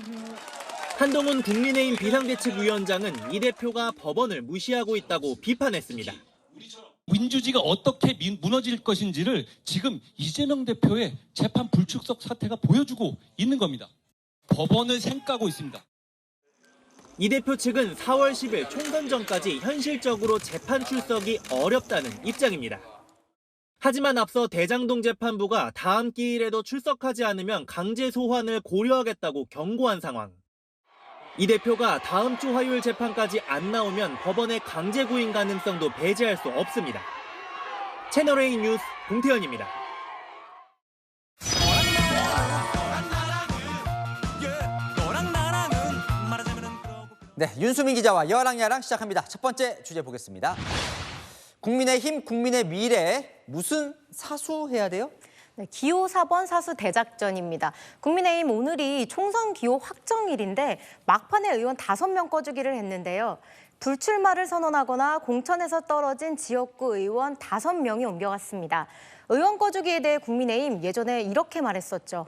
한동훈 국민의힘 비상대책위원장은 이 대표가 법원을 무시하고 있다고 비판했습니다. 민주주의가 어떻게 무너질 것인지를 지금 이재명 대표의 재판 불출석 사태가 보여주고 있는 겁니다. 법원을 생각하고 있습니다. 이 대표 측은 4월 10일 총선 전까지 현실적으로 재판 출석이 어렵다는 입장입니다. 하지만 앞서 대장동 재판부가 다음 기일에도 출석하지 않으면 강제 소환을 고려하겠다고 경고한 상황. 이 대표가 다음 주 화요일 재판까지 안 나오면 법원의 강제 구인 가능성도 배제할 수 없습니다. 채널A 뉴스 공태현입니다. 네, 윤수민 기자와 여랑야랑 시작합니다. 첫 번째 주제 보겠습니다. 국민의힘, 국민의 미래, 무슨 사수해야 돼요? 네, 기호 4번 사수 대작전입니다. 국민의힘 오늘이 총선 기호 확정일인데 막판에 의원 5명 꺼주기를 했는데요. 불출마를 선언하거나 공천에서 떨어진 지역구 의원 5명이 옮겨갔습니다. 의원 꺼주기에 대해 국민의힘 예전에 이렇게 말했었죠.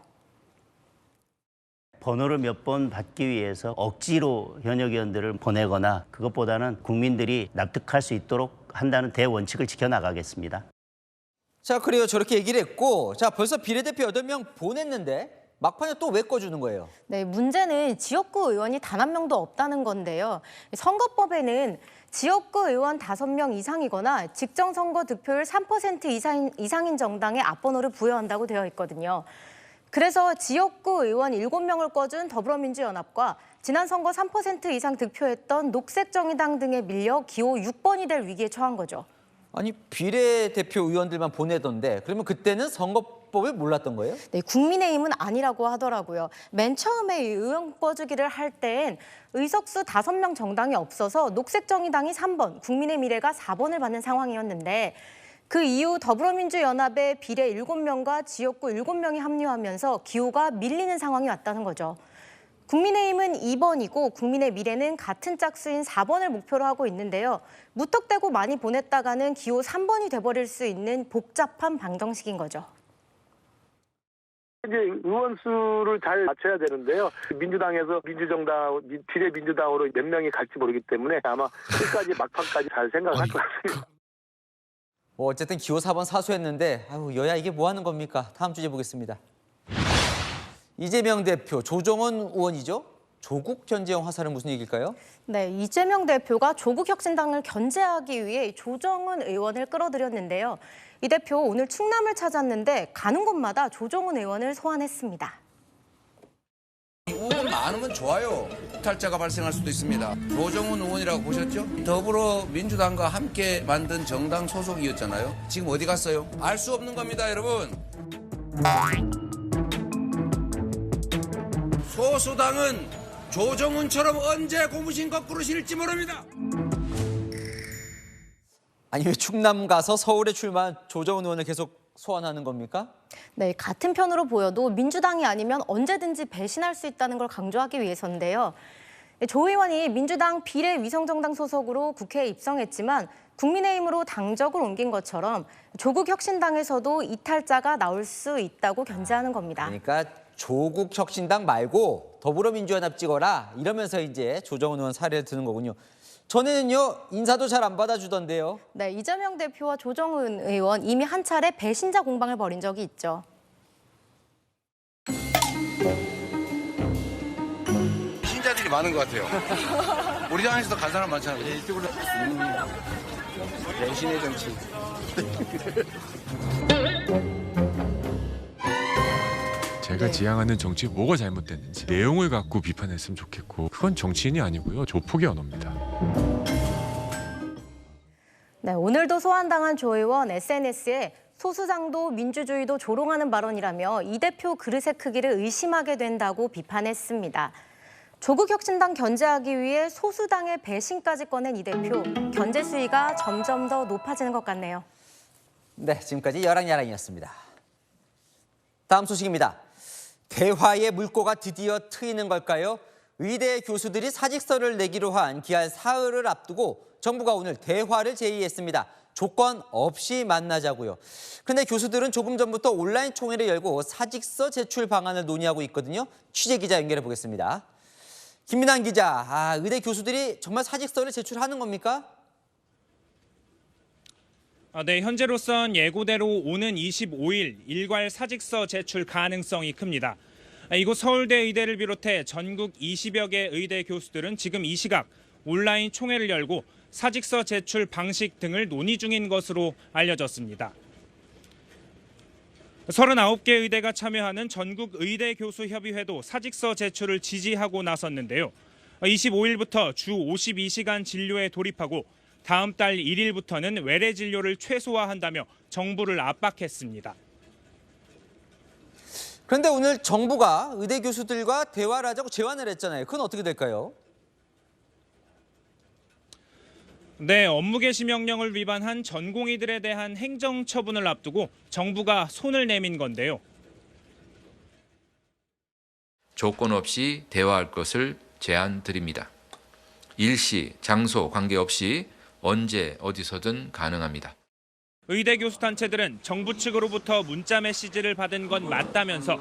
번호를 몇 번 받기 위해서 억지로 현역 의원들을 보내거나 그것보다는 국민들이 납득할 수 있도록 한다는 대원칙을 지켜나가겠습니다. 자, 그래요. 저렇게 얘기를 했고, 자, 벌써 비례대표 8명 보냈는데 막판에 또 왜 꺼주는 거예요? 네, 문제는 지역구 의원이 단 한 명도 없다는 건데요. 선거법에는 지역구 의원 5명 이상이거나 직정선거 득표율 3% 이상인 정당에 앞번호를 부여한다고 되어 있거든요. 그래서 지역구 의원 7명을 꺼준 더불어민주연합과 지난 선거 3% 이상 득표했던 녹색정의당 등에 밀려 기호 6번이 될 위기에 처한 거죠. 아니 비례대표 의원들만 보내던데 그러면 그때는 선거법을 몰랐던 거예요? 네, 국민의힘은 아니라고 하더라고요. 맨 처음에 의원 꺼주기를 할 땐 의석수 5명 정당이 없어서 녹색정의당이 3번, 국민의미래가 4번을 받는 상황이었는데 그 이후 더불어민주연합의 비례 7명과 지역구 7명이 합류하면서 기호가 밀리는 상황이 왔다는 거죠. 국민의힘은 2번이고 국민의미래는 같은 짝수인 4번을 목표로 하고 있는데요. 무턱대고 많이 보냈다가는 기호 3번이 돼버릴 수 있는 복잡한 방정식인 거죠. 이제 의원 수를 잘 맞춰야 되는데요. 민주당에서 민주정당, 비례민주당으로 몇 명이 갈지 모르기 때문에 아마 끝까지 막판까지 잘 생각할 것 같습니다. 뭐 어쨌든 기호 4번 사수했는데 아유, 여야 이게 뭐 하는 겁니까? 다음 주제 보겠습니다. 이재명 대표, 조정은 의원이죠? 조국 견제형 화살은 무슨 얘기일까요? 네, 이재명 대표가 조국 혁신당을 견제하기 위해 조정은 의원을 끌어들였는데요. 이 대표 오늘 충남을 찾았는데 가는 곳마다 조정은 의원을 소환했습니다. 의원 많으면 좋아요. 탈자가 발생할 수도 있습니다. 조정은 의원이라고 보셨죠? 더불어민주당과 함께 만든 정당 소속이었잖아요. 지금 어디 갔어요? 알 수 없는 겁니다, 여러분. 소수당은 조정은처럼 언제 고무신 거꾸로 실지 모릅니다. 아니 왜 충남 가서 서울에 출마한 조정은 의원을 계속 소환하는 겁니까? 네, 같은 편으로 보여도 민주당이 아니면 언제든지 배신할 수 있다는 걸 강조하기 위해서인데요. 조 의원이 민주당 비례위성정당 소속으로 국회에 입성했지만 국민의힘으로 당적을 옮긴 것처럼 조국 혁신당에서도 이탈자가 나올 수 있다고 견제하는 겁니다. 그러니까 조국 혁신당 말고 더불어민주연합 찍어라 이러면서 이제 조정은 의원 사례를 드는 거군요. 전에는요 인사도 잘 안 받아주던데요. 네, 이재명 대표와 조정은 의원 이미 한 차례 배신자 공방을 벌인 적이 있죠. 신자들이 많은 것 같아요. 우리 당에서도 간 사람 많잖아요. 이쪽으로 배신의 정치. 제가 지향하는 정치 뭐가 잘못됐는지 내용을 갖고 비판했으면 좋겠고 그건 정치인이 아니고요. 조폭의 언어입니다. 네, 오늘도 소환당한 조 의원 SNS에 소수장도 민주주의도 조롱하는 발언이라며 이 대표 그릇의 크기를 의심하게 된다고 비판했습니다. 조국 혁신당 견제하기 위해 소수당의 배신까지 꺼낸 이 대표, 견제 수위가 점점 더 높아지는 것 같네요. 네, 지금까지 여랑야랑이었습니다. 다음 소식입니다. 대화의 물꼬가 드디어 트이는 걸까요? 의대 교수들이 사직서를 내기로 한 기한 사흘을 앞두고 정부가 오늘 대화를 제의했습니다. 조건 없이 만나자고요. 그런데 교수들은 조금 전부터 온라인 총회를 열고 사직서 제출 방안을 논의하고 있거든요. 취재기자 연결해 보겠습니다. 김민환 기자, 의대 교수들이 정말 사직서를 제출하는 겁니까? 네, 현재로선 예고대로 오는 25일 일괄 사직서 제출 가능성이 큽니다. 이곳 서울대 의대를 비롯해 전국 20여 개 의대 교수들은 지금 이 시각 온라인 총회를 열고 사직서 제출 방식 등을 논의 중인 것으로 알려졌습니다. 39개 의대가 참여하는 전국 의대교수협의회도 사직서 제출을 지지하고 나섰는데요. 25일부터 주 52시간 진료에 돌입하고 다음 달 1일부터는 외래 진료를 최소화한다며 정부를 압박했습니다. 그런데 오늘 정부가 의대 교수들과 대화를 하자고 제안을 했잖아요. 그건 어떻게 될까요? 네, 업무 개시 명령을 위반한 전공의들에 대한 행정 처분을 앞두고 정부가 손을 내민 건데요. 조건 없이 대화할 것을 제안드립니다. 일시, 장소 관계없이 언제 어디서든 가능합니다. 의대 교수 단체들은 정부 측으로부터 문자 메시지를 받은 건 맞다면서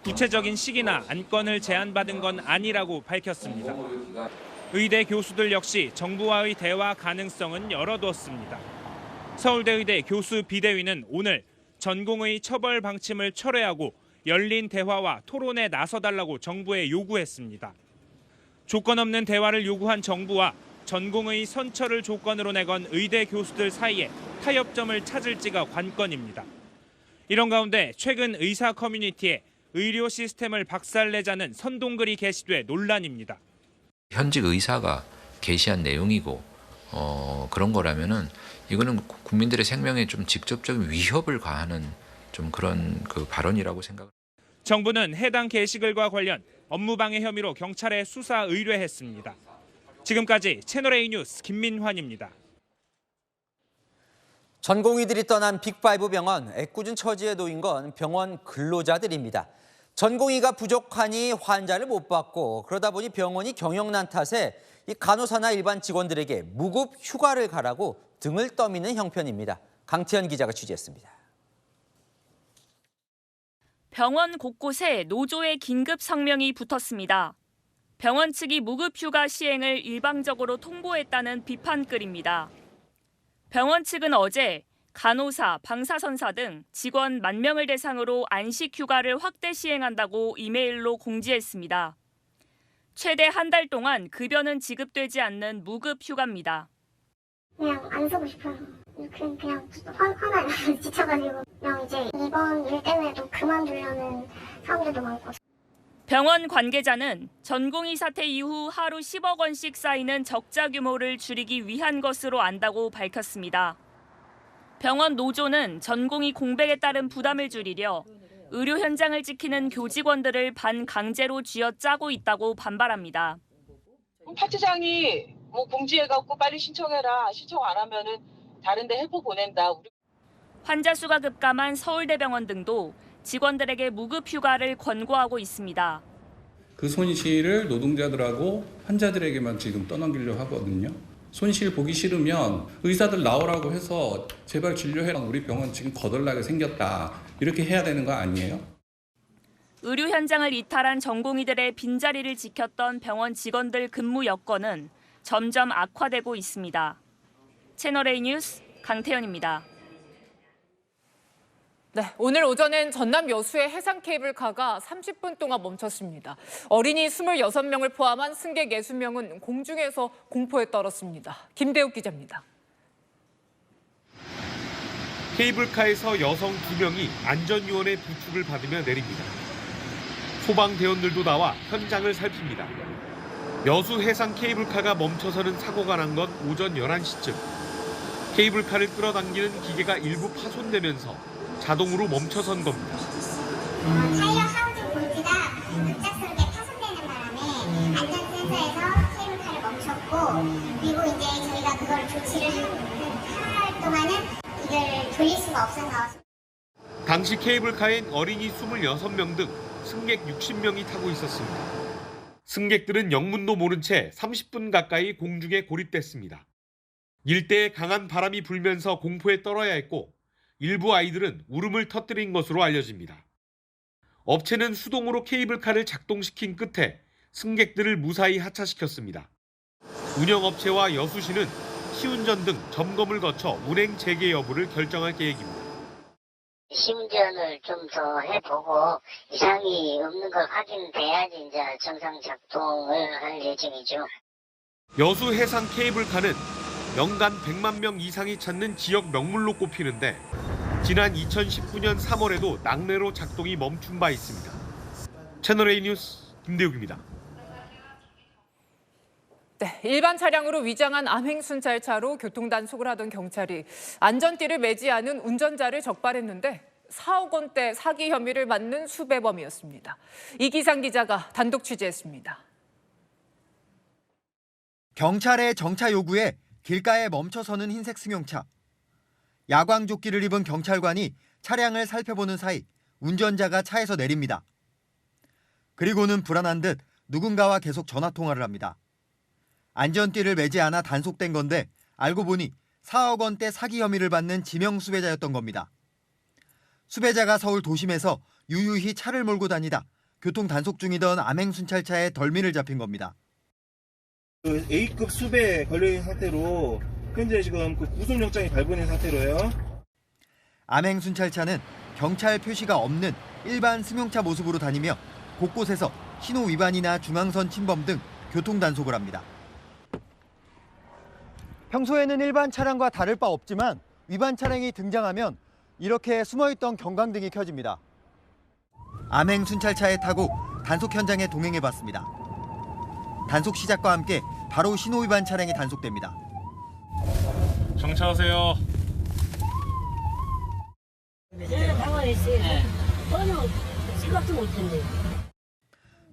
구체적인 시기나 안건을 제안받은 건 아니라고 밝혔습니다. 의대 교수들 역시 정부와의 대화 가능성은 열어두었습니다. 서울대 의대 교수 비대위는 오늘 전공의 처벌 방침을 철회하고 열린 대화와 토론에 나서달라고 정부에 요구했습니다. 조건 없는 대화를 요구한 정부와 전공의 선처를 조건으로 내건 의대 교수들 사이에 타협점을 찾을지가 관건입니다. 이런 가운데 최근 의사 커뮤니티에 의료 시스템을 박살내자는 선동글이 게시돼 논란입니다. 현직 의사가 게시한 내용이고 그런 거라면은 이거는 국민들의 생명에 좀 직접적인 위협을 가하는 좀 그런 그 발언이라고 생각합니다. 정부는 해당 게시글과 관련 업무방해 혐의로 경찰에 수사 의뢰했습니다. 지금까지 채널A 뉴스 김민환입니다. 전공의들이 떠난 빅5 병원, 애꿎은 처지에 놓인 건 병원 근로자들입니다. 전공의가 부족하니 환자를 못 받고 그러다 보니 병원이 경영난 탓에 이 간호사나 일반 직원들에게 무급 휴가를 가라고 등을 떠미는 형편입니다. 강태현 기자가 취재했습니다. 병원 곳곳에 노조의 긴급 성명이 붙었습니다. 병원 측이 무급 휴가 시행을 일방적으로 통보했다는 비판글입니다. 병원 측은 어제 간호사, 방사선사 등 직원 10,000명을 대상으로 안식 휴가를 확대 시행한다고 이메일로 공지했습니다. 최대 한 달 동안 급여는 지급되지 않는 무급 휴가입니다. 그냥 안 쓰고 싶어요. 그냥 화나요. 지쳐가지고 그냥 이제 이번 일 때문에도 그만두려는 사람들도 많고. 병원 관계자는 전공의 사태 이후 하루 10억 원씩 쌓이는 적자 규모를 줄이기 위한 것으로 안다고 밝혔습니다. 병원 노조는 전공의 공백에 따른 부담을 줄이려 의료 현장을 지키는 교직원들을 반강제로 쥐어짜고 있다고 반발합니다. 파트장이 공지해갖고 빨리 신청해라. 신청 안 하면은 다른 데 해고 보낸다. 환자 수가 급감한 서울대병원 등도 직원들에게 무급 휴가를 권고하고 있습니다. 그 손실을 노동자들하고 환자들에게만 지금 떠넘기려고 하거든요. 손실 보기 싫으면 의사들 나오라고 해서 제발 진료해라. 우리 병원 지금 거덜나게 생겼다. 이렇게 해야 되는 거 아니에요? 의료 현장을 이탈한 전공의들의 빈자리를 지켰던 병원 직원들 근무 여건은 점점 악화되고 있습니다. 채널A 뉴스 강태현입니다. 네, 오늘 오전엔 전남 여수의 해상 케이블카가 30분 동안 멈췄습니다. 어린이 26명을 포함한 승객 60명은 공중에서 공포에 떨었습니다. 김대욱 기자입니다. 케이블카에서 여성 2명이 안전요원의 부축을 받으며 내립니다. 소방대원들도 나와 현장을 살핍니다. 여수 해상 케이블카가 멈춰서는 사고가 난 건 오전 11시쯤. 케이블카를 끌어당기는 기계가 일부 파손되면서 자동으로 멈춰선 겁니다. 타이어 하우징 볼트가 급작스럽게 파손되는 바람에 안전 센서에서 케이블카를 멈췄고, 그리고 이제 저희가 그걸 조치를 할 동안은 이걸 돌릴 수가 없어서. 당시 케이블카엔 어린이 26명 등 승객 60명이 타고 있었습니다. 승객들은 영문도 모른 채 30분 가까이 공중에 고립됐습니다. 일대에 강한 바람이 불면서 공포에 떨어야 했고, 일부 아이들은 울음을 터뜨린 것으로 알려집니다. 업체는 수동으로 케이블카를 작동시킨 끝에 승객들을 무사히 하차시켰습니다. 운영업체와 여수시는 시운전 등 점검을 거쳐 운행 재개 여부를 결정할 계획입니다. 시운전을 좀 더 해보고 이상이 없는 걸 확인돼야지 이제 정상 작동을 할 예정이죠. 여수 해상 케이블카는 연간 100만 명 이상이 찾는 지역 명물로 꼽히는데 지난 2019년 3월에도 낙뢰로 작동이 멈춘 바 있습니다. 채널A 뉴스 김대욱입니다. 네, 일반 차량으로 위장한 암행순찰차로 교통단속을 하던 경찰이 안전띠를 매지 않은 운전자를 적발했는데 4억 원대 사기 혐의를 받는 수배범이었습니다. 이기상 기자가 단독 취재했습니다. 경찰의 정차 요구에 길가에 멈춰서는 흰색 승용차. 야광조끼를 입은 경찰관이 차량을 살펴보는 사이 운전자가 차에서 내립니다. 그리고는 불안한 듯 누군가와 계속 전화통화를 합니다. 안전띠를 매지 않아 단속된 건데 알고 보니 4억 원대 사기 혐의를 받는 지명 수배자였던 겁니다. 수배자가 서울 도심에서 유유히 차를 몰고 다니다 교통 단속 중이던 암행순찰차에 덜미를 잡힌 겁니다. A급 수배에 걸려있는 상태로 현재 지금 구속영장이 발부된 상태로요. 암행순찰차는 경찰 표시가 없는 일반 승용차 모습으로 다니며 곳곳에서 신호 위반이나 중앙선 침범 등 교통 단속을 합니다. 평소에는 일반 차량과 다를 바 없지만 위반 차량이 등장하면 이렇게 숨어있던 경광등이 켜집니다. 암행 순찰차에 타고 단속 현장에 동행해봤습니다. 단속 시작과 함께 바로 신호 위반 차량이 단속됩니다. 정차하세요. 생각도 못했네.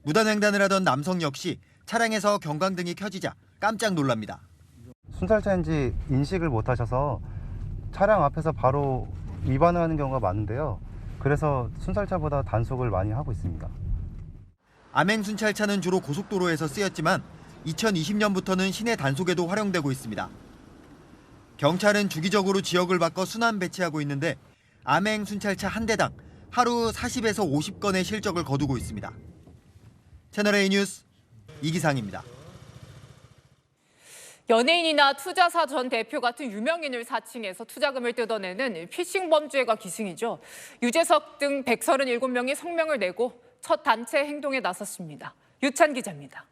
무단횡단을 하던 남성 역시 차량에서 경광등이 켜지자 깜짝 놀랍니다. 순찰차인지 인식을 못하셔서 차량 앞에서 바로 위반을 하는 경우가 많은데요. 그래서 순찰차보다 단속을 많이 하고 있습니다. 암행 순찰차는 주로 고속도로에서 쓰였지만 2020년부터는 시내 단속에도 활용되고 있습니다. 경찰은 주기적으로 지역을 바꿔 순환 배치하고 있는데 암행 순찰차 한 대당 하루 40에서 50건의 실적을 거두고 있습니다. 채널A 뉴스 이기상입니다. 연예인이나 투자사 전 대표 같은 유명인을 사칭해서 투자금을 뜯어내는 피싱 범죄가 기승이죠. 유재석 등 137명이 성명을 내고 첫 단체 행동에 나섰습니다. 유찬 기자입니다.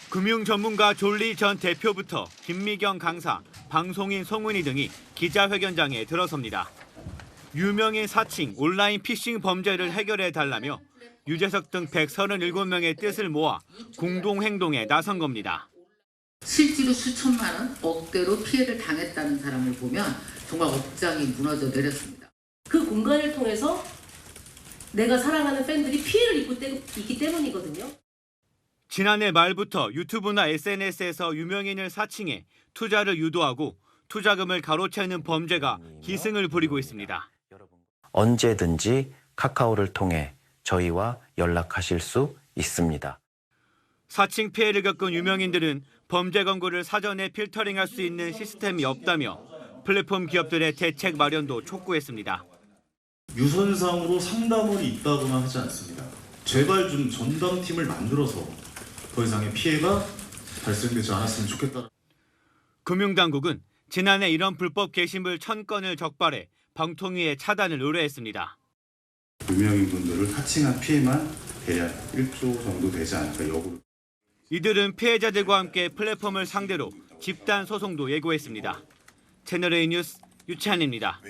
금융 전문가 졸리 전 대표부터 김미경 강사, 방송인 송은희 등이 기자회견장에 들어섭니다. 유명인 사칭, 온라인 피싱 범죄를 해결해달라며 유재석 등 137명의 뜻을 모아 공동행동에 나선 겁니다. 실제로 수천만 원, 억대로 피해를 당했다는 사람을 보면 정말 억장이 무너져 내렸습니다. 그 공간을 통해서 내가 사랑하는 팬들이 피해를 입고 있기 때문이거든요. 지난해 말부터 유튜브나 SNS에서 유명인을 사칭해 투자를 유도하고 투자금을 가로채는 범죄가 기승을 부리고 있습니다. 언제든지 카카오를 통해 저희와 연락하실 수 있습니다. 사칭 피해를 겪은 유명인들은 범죄 광고를 사전에 필터링할 수 있는 시스템이 없다며 플랫폼 기업들의 대책 마련도 촉구했습니다. 유선상으로 상담원이 있다고만 하지 않습니다. 제발 좀 전담팀을 만들어서 더 이상의 피해가 발생되지 않았으면 좋겠다. 금융당국은 지난해 이런 불법 게시물 1000건을 적발해 방통위에 차단을 의뢰했습니다. 유명인분들을 사칭한 피해만 대략 1조 정도 되지 않을까 여부. 이들은 피해자들과 함께 플랫폼을 상대로 집단 소송도 예고했습니다. 채널A 뉴스 유찬입니다.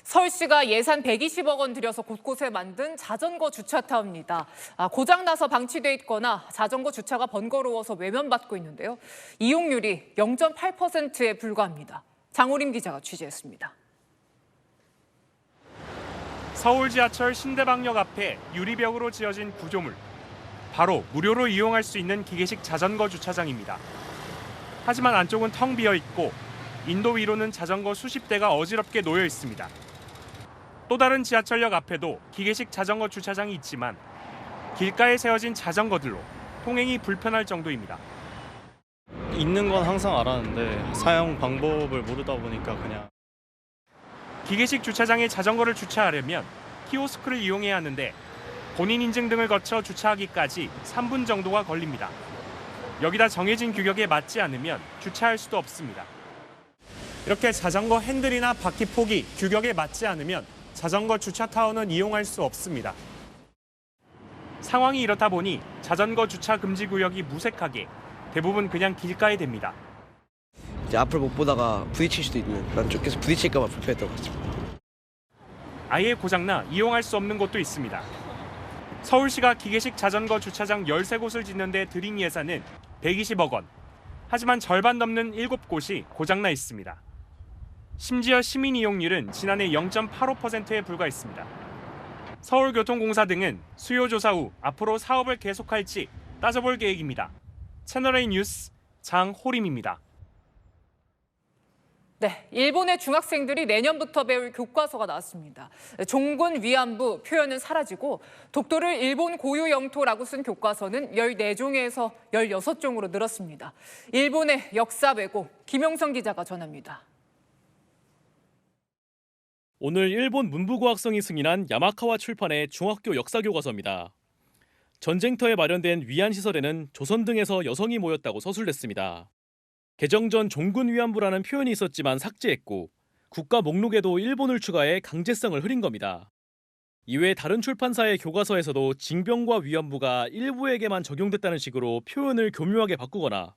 서울시가 예산 120억 원 들여서 곳곳에 만든 자전거 주차타입니다. 고장나서 방치돼 있거나 자전거 주차가 번거로워서 외면받고 있는데요. 이용률이 0.8%에 불과합니다. 장호림 기자가 취재했습니다. 서울 지하철 신대방역 앞에 유리벽으로 지어진 구조물. 바로 무료로 이용할 수 있는 기계식 자전거 주차장입니다. 하지만 안쪽은 텅 비어 있고 인도 위로는 자전거 수십 대가 어지럽게 놓여 있습니다. 또 다른 지하철역 앞에도 기계식 자전거 주차장이 있지만 길가에 세워진 자전거들로 통행이 불편할 정도입니다. 있는 건 항상 알았는데 사용 방법을 모르다 보니까 그냥. 기계식 주차장에 자전거를 주차하려면 키오스크를 이용해야 하는데 본인 인증 등을 거쳐 주차하기까지 3분 정도가 걸립니다. 여기다 정해진 규격에 맞지 않으면 주차할 수도 없습니다. 이렇게 자전거 핸들이나 바퀴 폭이 규격에 맞지 않으면 자전거 주차 타워는 이용할 수 없습니다. 상황이 이렇다 보니 자전거 주차 금지 구역이 무색하게 대부분 그냥 길가에 됩니다. 이제 앞을 못 보다가 부딪힐 수도 있는 그런 쪽에서 부딪힐까 봐 불편했던 것 같습니다. 아예 고장나 이용할 수 없는 곳도 있습니다. 서울시가 기계식 자전거 주차장 13곳을 짓는 데 들인 예산은 120억 원. 하지만 절반 넘는 7곳이 고장나 있습니다. 심지어 시민 이용률은 지난해 0.85%에 불과했습니다. 서울교통공사 등은 수요 조사 후 앞으로 사업을 계속할지 따져볼 계획입니다. 채널A 뉴스 장호림입니다. 네, 일본의 중학생들이 내년부터 배울 교과서가 나왔습니다. 종군 위안부 표현은 사라지고 독도를 일본 고유 영토라고 쓴 교과서는 14종에서 16종으로 늘었습니다. 일본의 역사 왜곡, 김용성 기자가 전합니다. 오늘 일본 문부과학성이 승인한 야마카와 출판의 중학교 역사교과서입니다. 전쟁터에 마련된 위안시설에는 조선 등에서 여성이 모였다고 서술됐습니다. 개정 전 종군 위안부라는 표현이 있었지만 삭제했고 국가 목록에도 일본을 추가해 강제성을 흐린 겁니다. 이외 다른 출판사의 교과서에서도 징병과 위안부가 일부에게만 적용됐다는 식으로 표현을 교묘하게 바꾸거나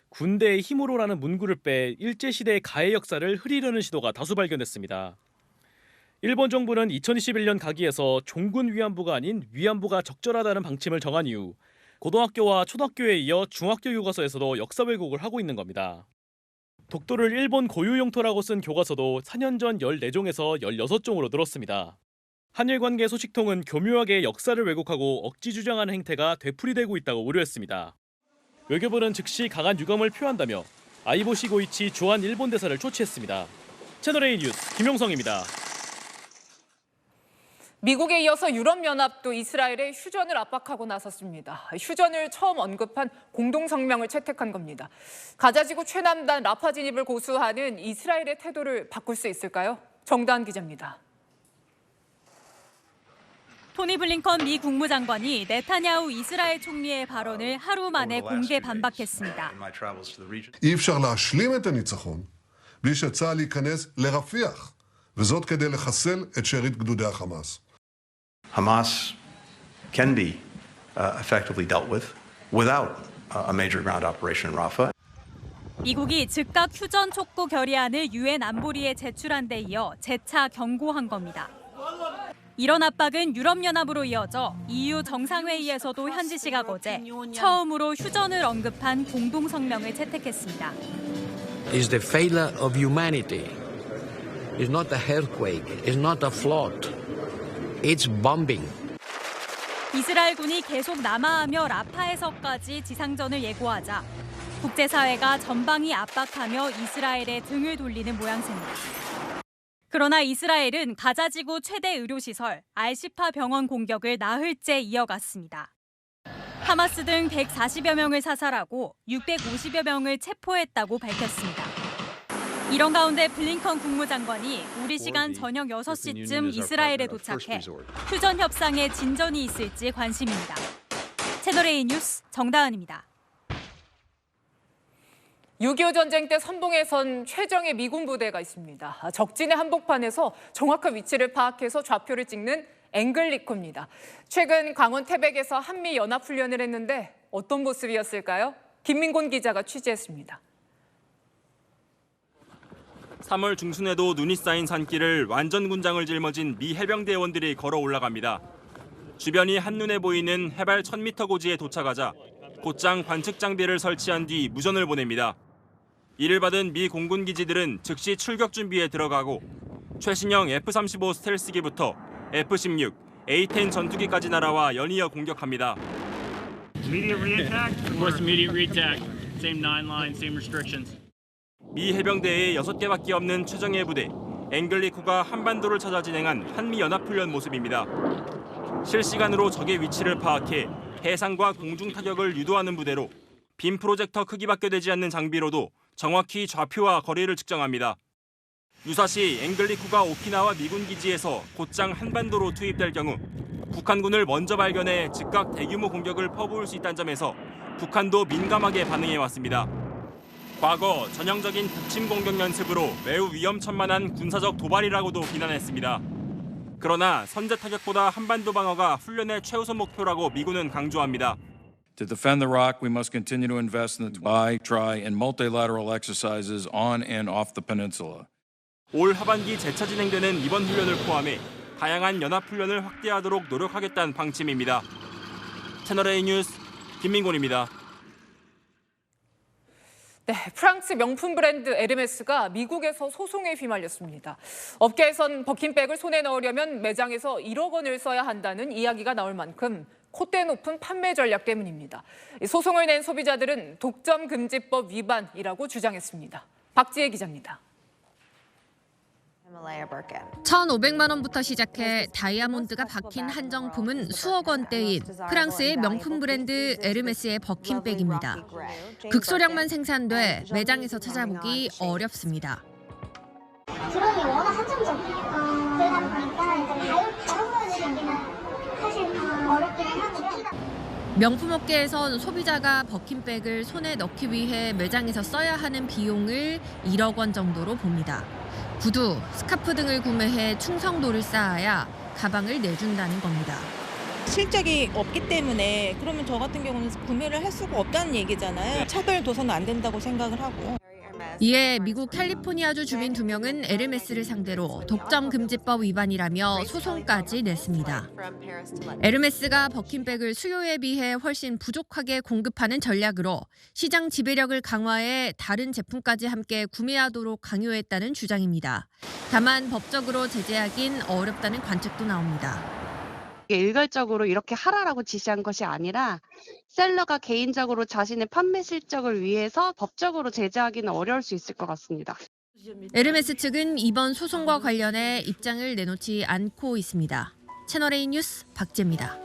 군대의 힘으로라는 문구를 빼 일제시대의 가해 역사를 흐리려는 시도가 다수 발견됐습니다. 일본 정부는 2021년 가기에서 종군 위안부가 아닌 위안부가 적절하다는 방침을 정한 이후 고등학교와 초등학교에 이어 중학교 교과서에서도 역사 왜곡을 하고 있는 겁니다. 독도를 일본 고유 영토라고 쓴 교과서도 4년 전 14종에서 16종으로 늘었습니다. 한일 관계 소식통은 교묘하게 역사를 왜곡하고 억지 주장하는 행태가 되풀이되고 있다고 우려했습니다. 외교부는 즉시 강한 유감을 표한다며 아이보시 고이치 주한 일본 대사를 초치했습니다. 채널A 뉴스 김용성입니다. 미국에 이어서 유럽연합도 이스라엘의 휴전을 압박하고 나섰습니다. 휴전을 처음 언급한 공동성명을 채택한 겁니다. 가자지구 최남단 라파 진입을 고수하는 이스라엘의 태도를 바꿀 수 있을까요? 정다은 기자입니다. 토니 블링컨 미 국무장관이 네타냐후 이스라엘 총리의 발언을 하루 만에 공개 반박했습니다. אי אפשר להשלים את הניצחון בלי שצה"ל ייכנס לרפיח, וזאת כדי לחסל את שארית גדודי החמאס. Hamas can be effectively dealt with without a major ground operation in Rafah. 미국이 즉각 휴전 촉구 결의안을 유엔 안보리에 제출한 데 이어 재차 경고한 겁니다. 이런 압박은 유럽연합으로 이어져 EU 정상회의에서도 현지 시각 어제 처음으로 휴전을 언급한 공동성명을 채택했습니다. It's the failure of humanity. It's not a earthquake. It's not a flood. It's bombing. 이스라엘군이 계속 남하하며 라파에서까지 지상전을 예고하자 국제사회가 전방위 압박하며 이스라엘의 등을 돌리는 모양새입니다. 그러나 이스라엘은 가자지구 최대 의료시설 알시파 병원 공격을 나흘째 이어갔습니다. 하마스 등 140여 명을 사살하고 650여 명을 체포했다고 밝혔습니다. 이런 가운데 블링컨 국무장관이 우리 시간 저녁 6시쯤 이스라엘에 도착해 휴전 협상에 진전이 있을지 관심입니다. 채널A 뉴스 정다은입니다. 6.25 전쟁 때 선봉에 선 최정예 미군 부대가 있습니다. 적진의 한복판에서 정확한 위치를 파악해서 좌표를 찍는 앵글리코입니다. 최근 강원 태백에서 한미 연합훈련을 했는데 어떤 모습이었을까요? 김민곤 기자가 취재했습니다. 3월 중순에도 눈이 쌓인 산길을 완전 군장을 짊어진 미 해병대원들이 걸어 올라갑니다. 주변이 한눈에 보이는 해발 1000m 고지에 도착하자 곧장 관측 장비를 설치한 뒤 무전을 보냅니다. 이를 받은 미 공군 기지들은 즉시 출격 준비에 들어가고 최신형 F-35 스텔스기부터 F-16, A-10 전투기까지 날아와 연이어 공격합니다. Immediate re-attack? Of course, immediate re-attack. Same 9 lines, same restrictions. 미 해병대의 6개밖에 없는 최정예 부대, 앵글리코가 한반도를 찾아 진행한 한미연합훈련 모습입니다. 실시간으로 적의 위치를 파악해 해상과 공중 타격을 유도하는 부대로 빔 프로젝터 크기밖에 되지 않는 장비로도 정확히 좌표와 거리를 측정합니다. 유사시 앵글리코가 오키나와 미군 기지에서 곧장 한반도로 투입될 경우 북한군을 먼저 발견해 즉각 대규모 공격을 퍼부을 수 있다는 점에서 북한도 민감하게 반응해왔습니다. 과거 전형적인 북침 공격 연습으로 매우 위험천만한 군사적 도발이라고도 비난했습니다. 그러나 선제 타격보다 한반도 방어가 훈련의 최우선 목표라고 미군은 강조합니다. To defend the rock, we must continue to invest in the bi, tri, and multilateral exercises on and off the peninsula. 올 하반기 재차 진행되는 이번 훈련을 포함해 다양한 연합훈련을 확대하도록 노력하겠다는 방침입니다. 채널A 뉴스 김민곤입니다. 네, 프랑스 명품 브랜드 에르메스가 미국에서 소송에 휘말렸습니다. 업계에선 버킨백을 손에 넣으려면 매장에서 1억 원을 써야 한다는 이야기가 나올 만큼 콧대 높은 판매 전략 때문입니다. 소송을 낸 소비자들은 독점금지법 위반이라고 주장했습니다. 박지혜 기자입니다. 1,500만 원부터 시작해 다이아몬드가 박힌 한정품은 수억 원대인 프랑스의 명품 브랜드 에르메스의 버킨백입니다. 극소량만 생산돼 매장에서 찾아보기 어렵습니다. 드론이 워낙 한정적이에요. 그러다 보니까 가격대로 사실 어렵긴 하거든요. 명품업계에선 소비자가 버킨백을 손에 넣기 위해 매장에서 써야 하는 비용을 1억 원 정도로 봅니다. 구두, 스카프 등을 구매해 충성도를 쌓아야 가방을 내준다는 겁니다. 실적이 없기 때문에 그러면 저 같은 경우는 구매를 할 수가 없다는 얘기잖아요. 차별 도서는 안 된다고 생각을 하고. 이에 미국 캘리포니아주 주민 2명은 에르메스를 상대로 독점 금지법 위반이라며 소송까지 냈습니다. 에르메스가 버킨백을 수요에 비해 훨씬 부족하게 공급하는 전략으로 시장 지배력을 강화해 다른 제품까지 함께 구매하도록 강요했다는 주장입니다. 다만 법적으로 제재하긴 어렵다는 관측도 나옵니다. 일괄적으로 이렇게 하라라고 지시한 것이 아니라 셀러가 개인적으로 자신의 판매 실적을 위해서 법적으로 제재하기는 어려울 수 있을 것 같습니다. 에르메스 측은 이번 소송과 관련해 입장을 내놓지 않고 있습니다. 채널A 뉴스 박재입니다.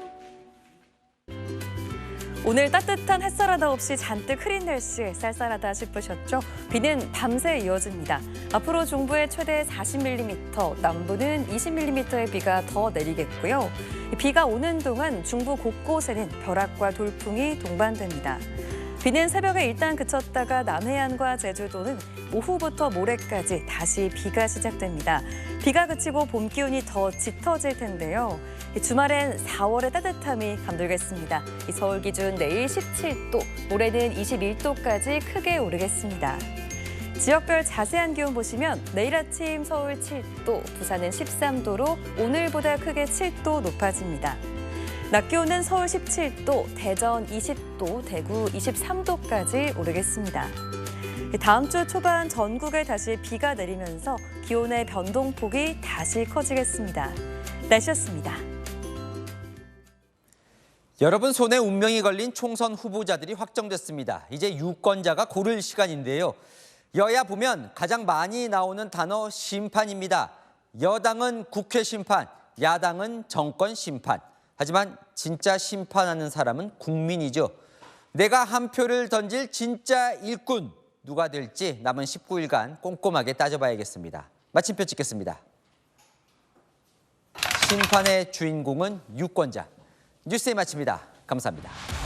오늘 따뜻한 햇살 하나 없이 잔뜩 흐린 날씨 쌀쌀하다 싶으셨죠? 비는 밤새 이어집니다. 앞으로 중부에 최대 40mm, 남부는 20mm의 비가 더 내리겠고요. 비가 오는 동안 중부 곳곳에는 벼락과 돌풍이 동반됩니다. 비는 새벽에 일단 그쳤다가 남해안과 제주도는 오후부터 모레까지 다시 비가 시작됩니다. 비가 그치고 봄 기온이 더 짙어질 텐데요. 주말엔 4월의 따뜻함이 감돌겠습니다. 서울 기준 내일 17도, 모레는 21도까지 크게 오르겠습니다. 지역별 자세한 기온 보시면 내일 아침 서울 7도, 부산은 13도로 오늘보다 크게 7도 높아집니다. 낮 기온은 서울 17도, 대전 20도, 대구 23도까지 오르겠습니다. 다음 주 초반 전국에 다시 비가 내리면서 기온의 변동폭이 다시 커지겠습니다. 날씨였습니다. 여러분 손에 운명이 걸린 총선 후보자들이 확정됐습니다. 이제 유권자가 고를 시간인데요. 여야 보면 가장 많이 나오는 단어 심판입니다. 여당은 국회 심판, 야당은 정권 심판. 하지만 진짜 심판하는 사람은 국민이죠. 내가 한 표를 던질 진짜 일꾼 누가 될지 남은 19일간 꼼꼼하게 따져봐야겠습니다. 마침표 찍겠습니다. 심판의 주인공은 유권자. 뉴스에 마칩니다. 감사합니다.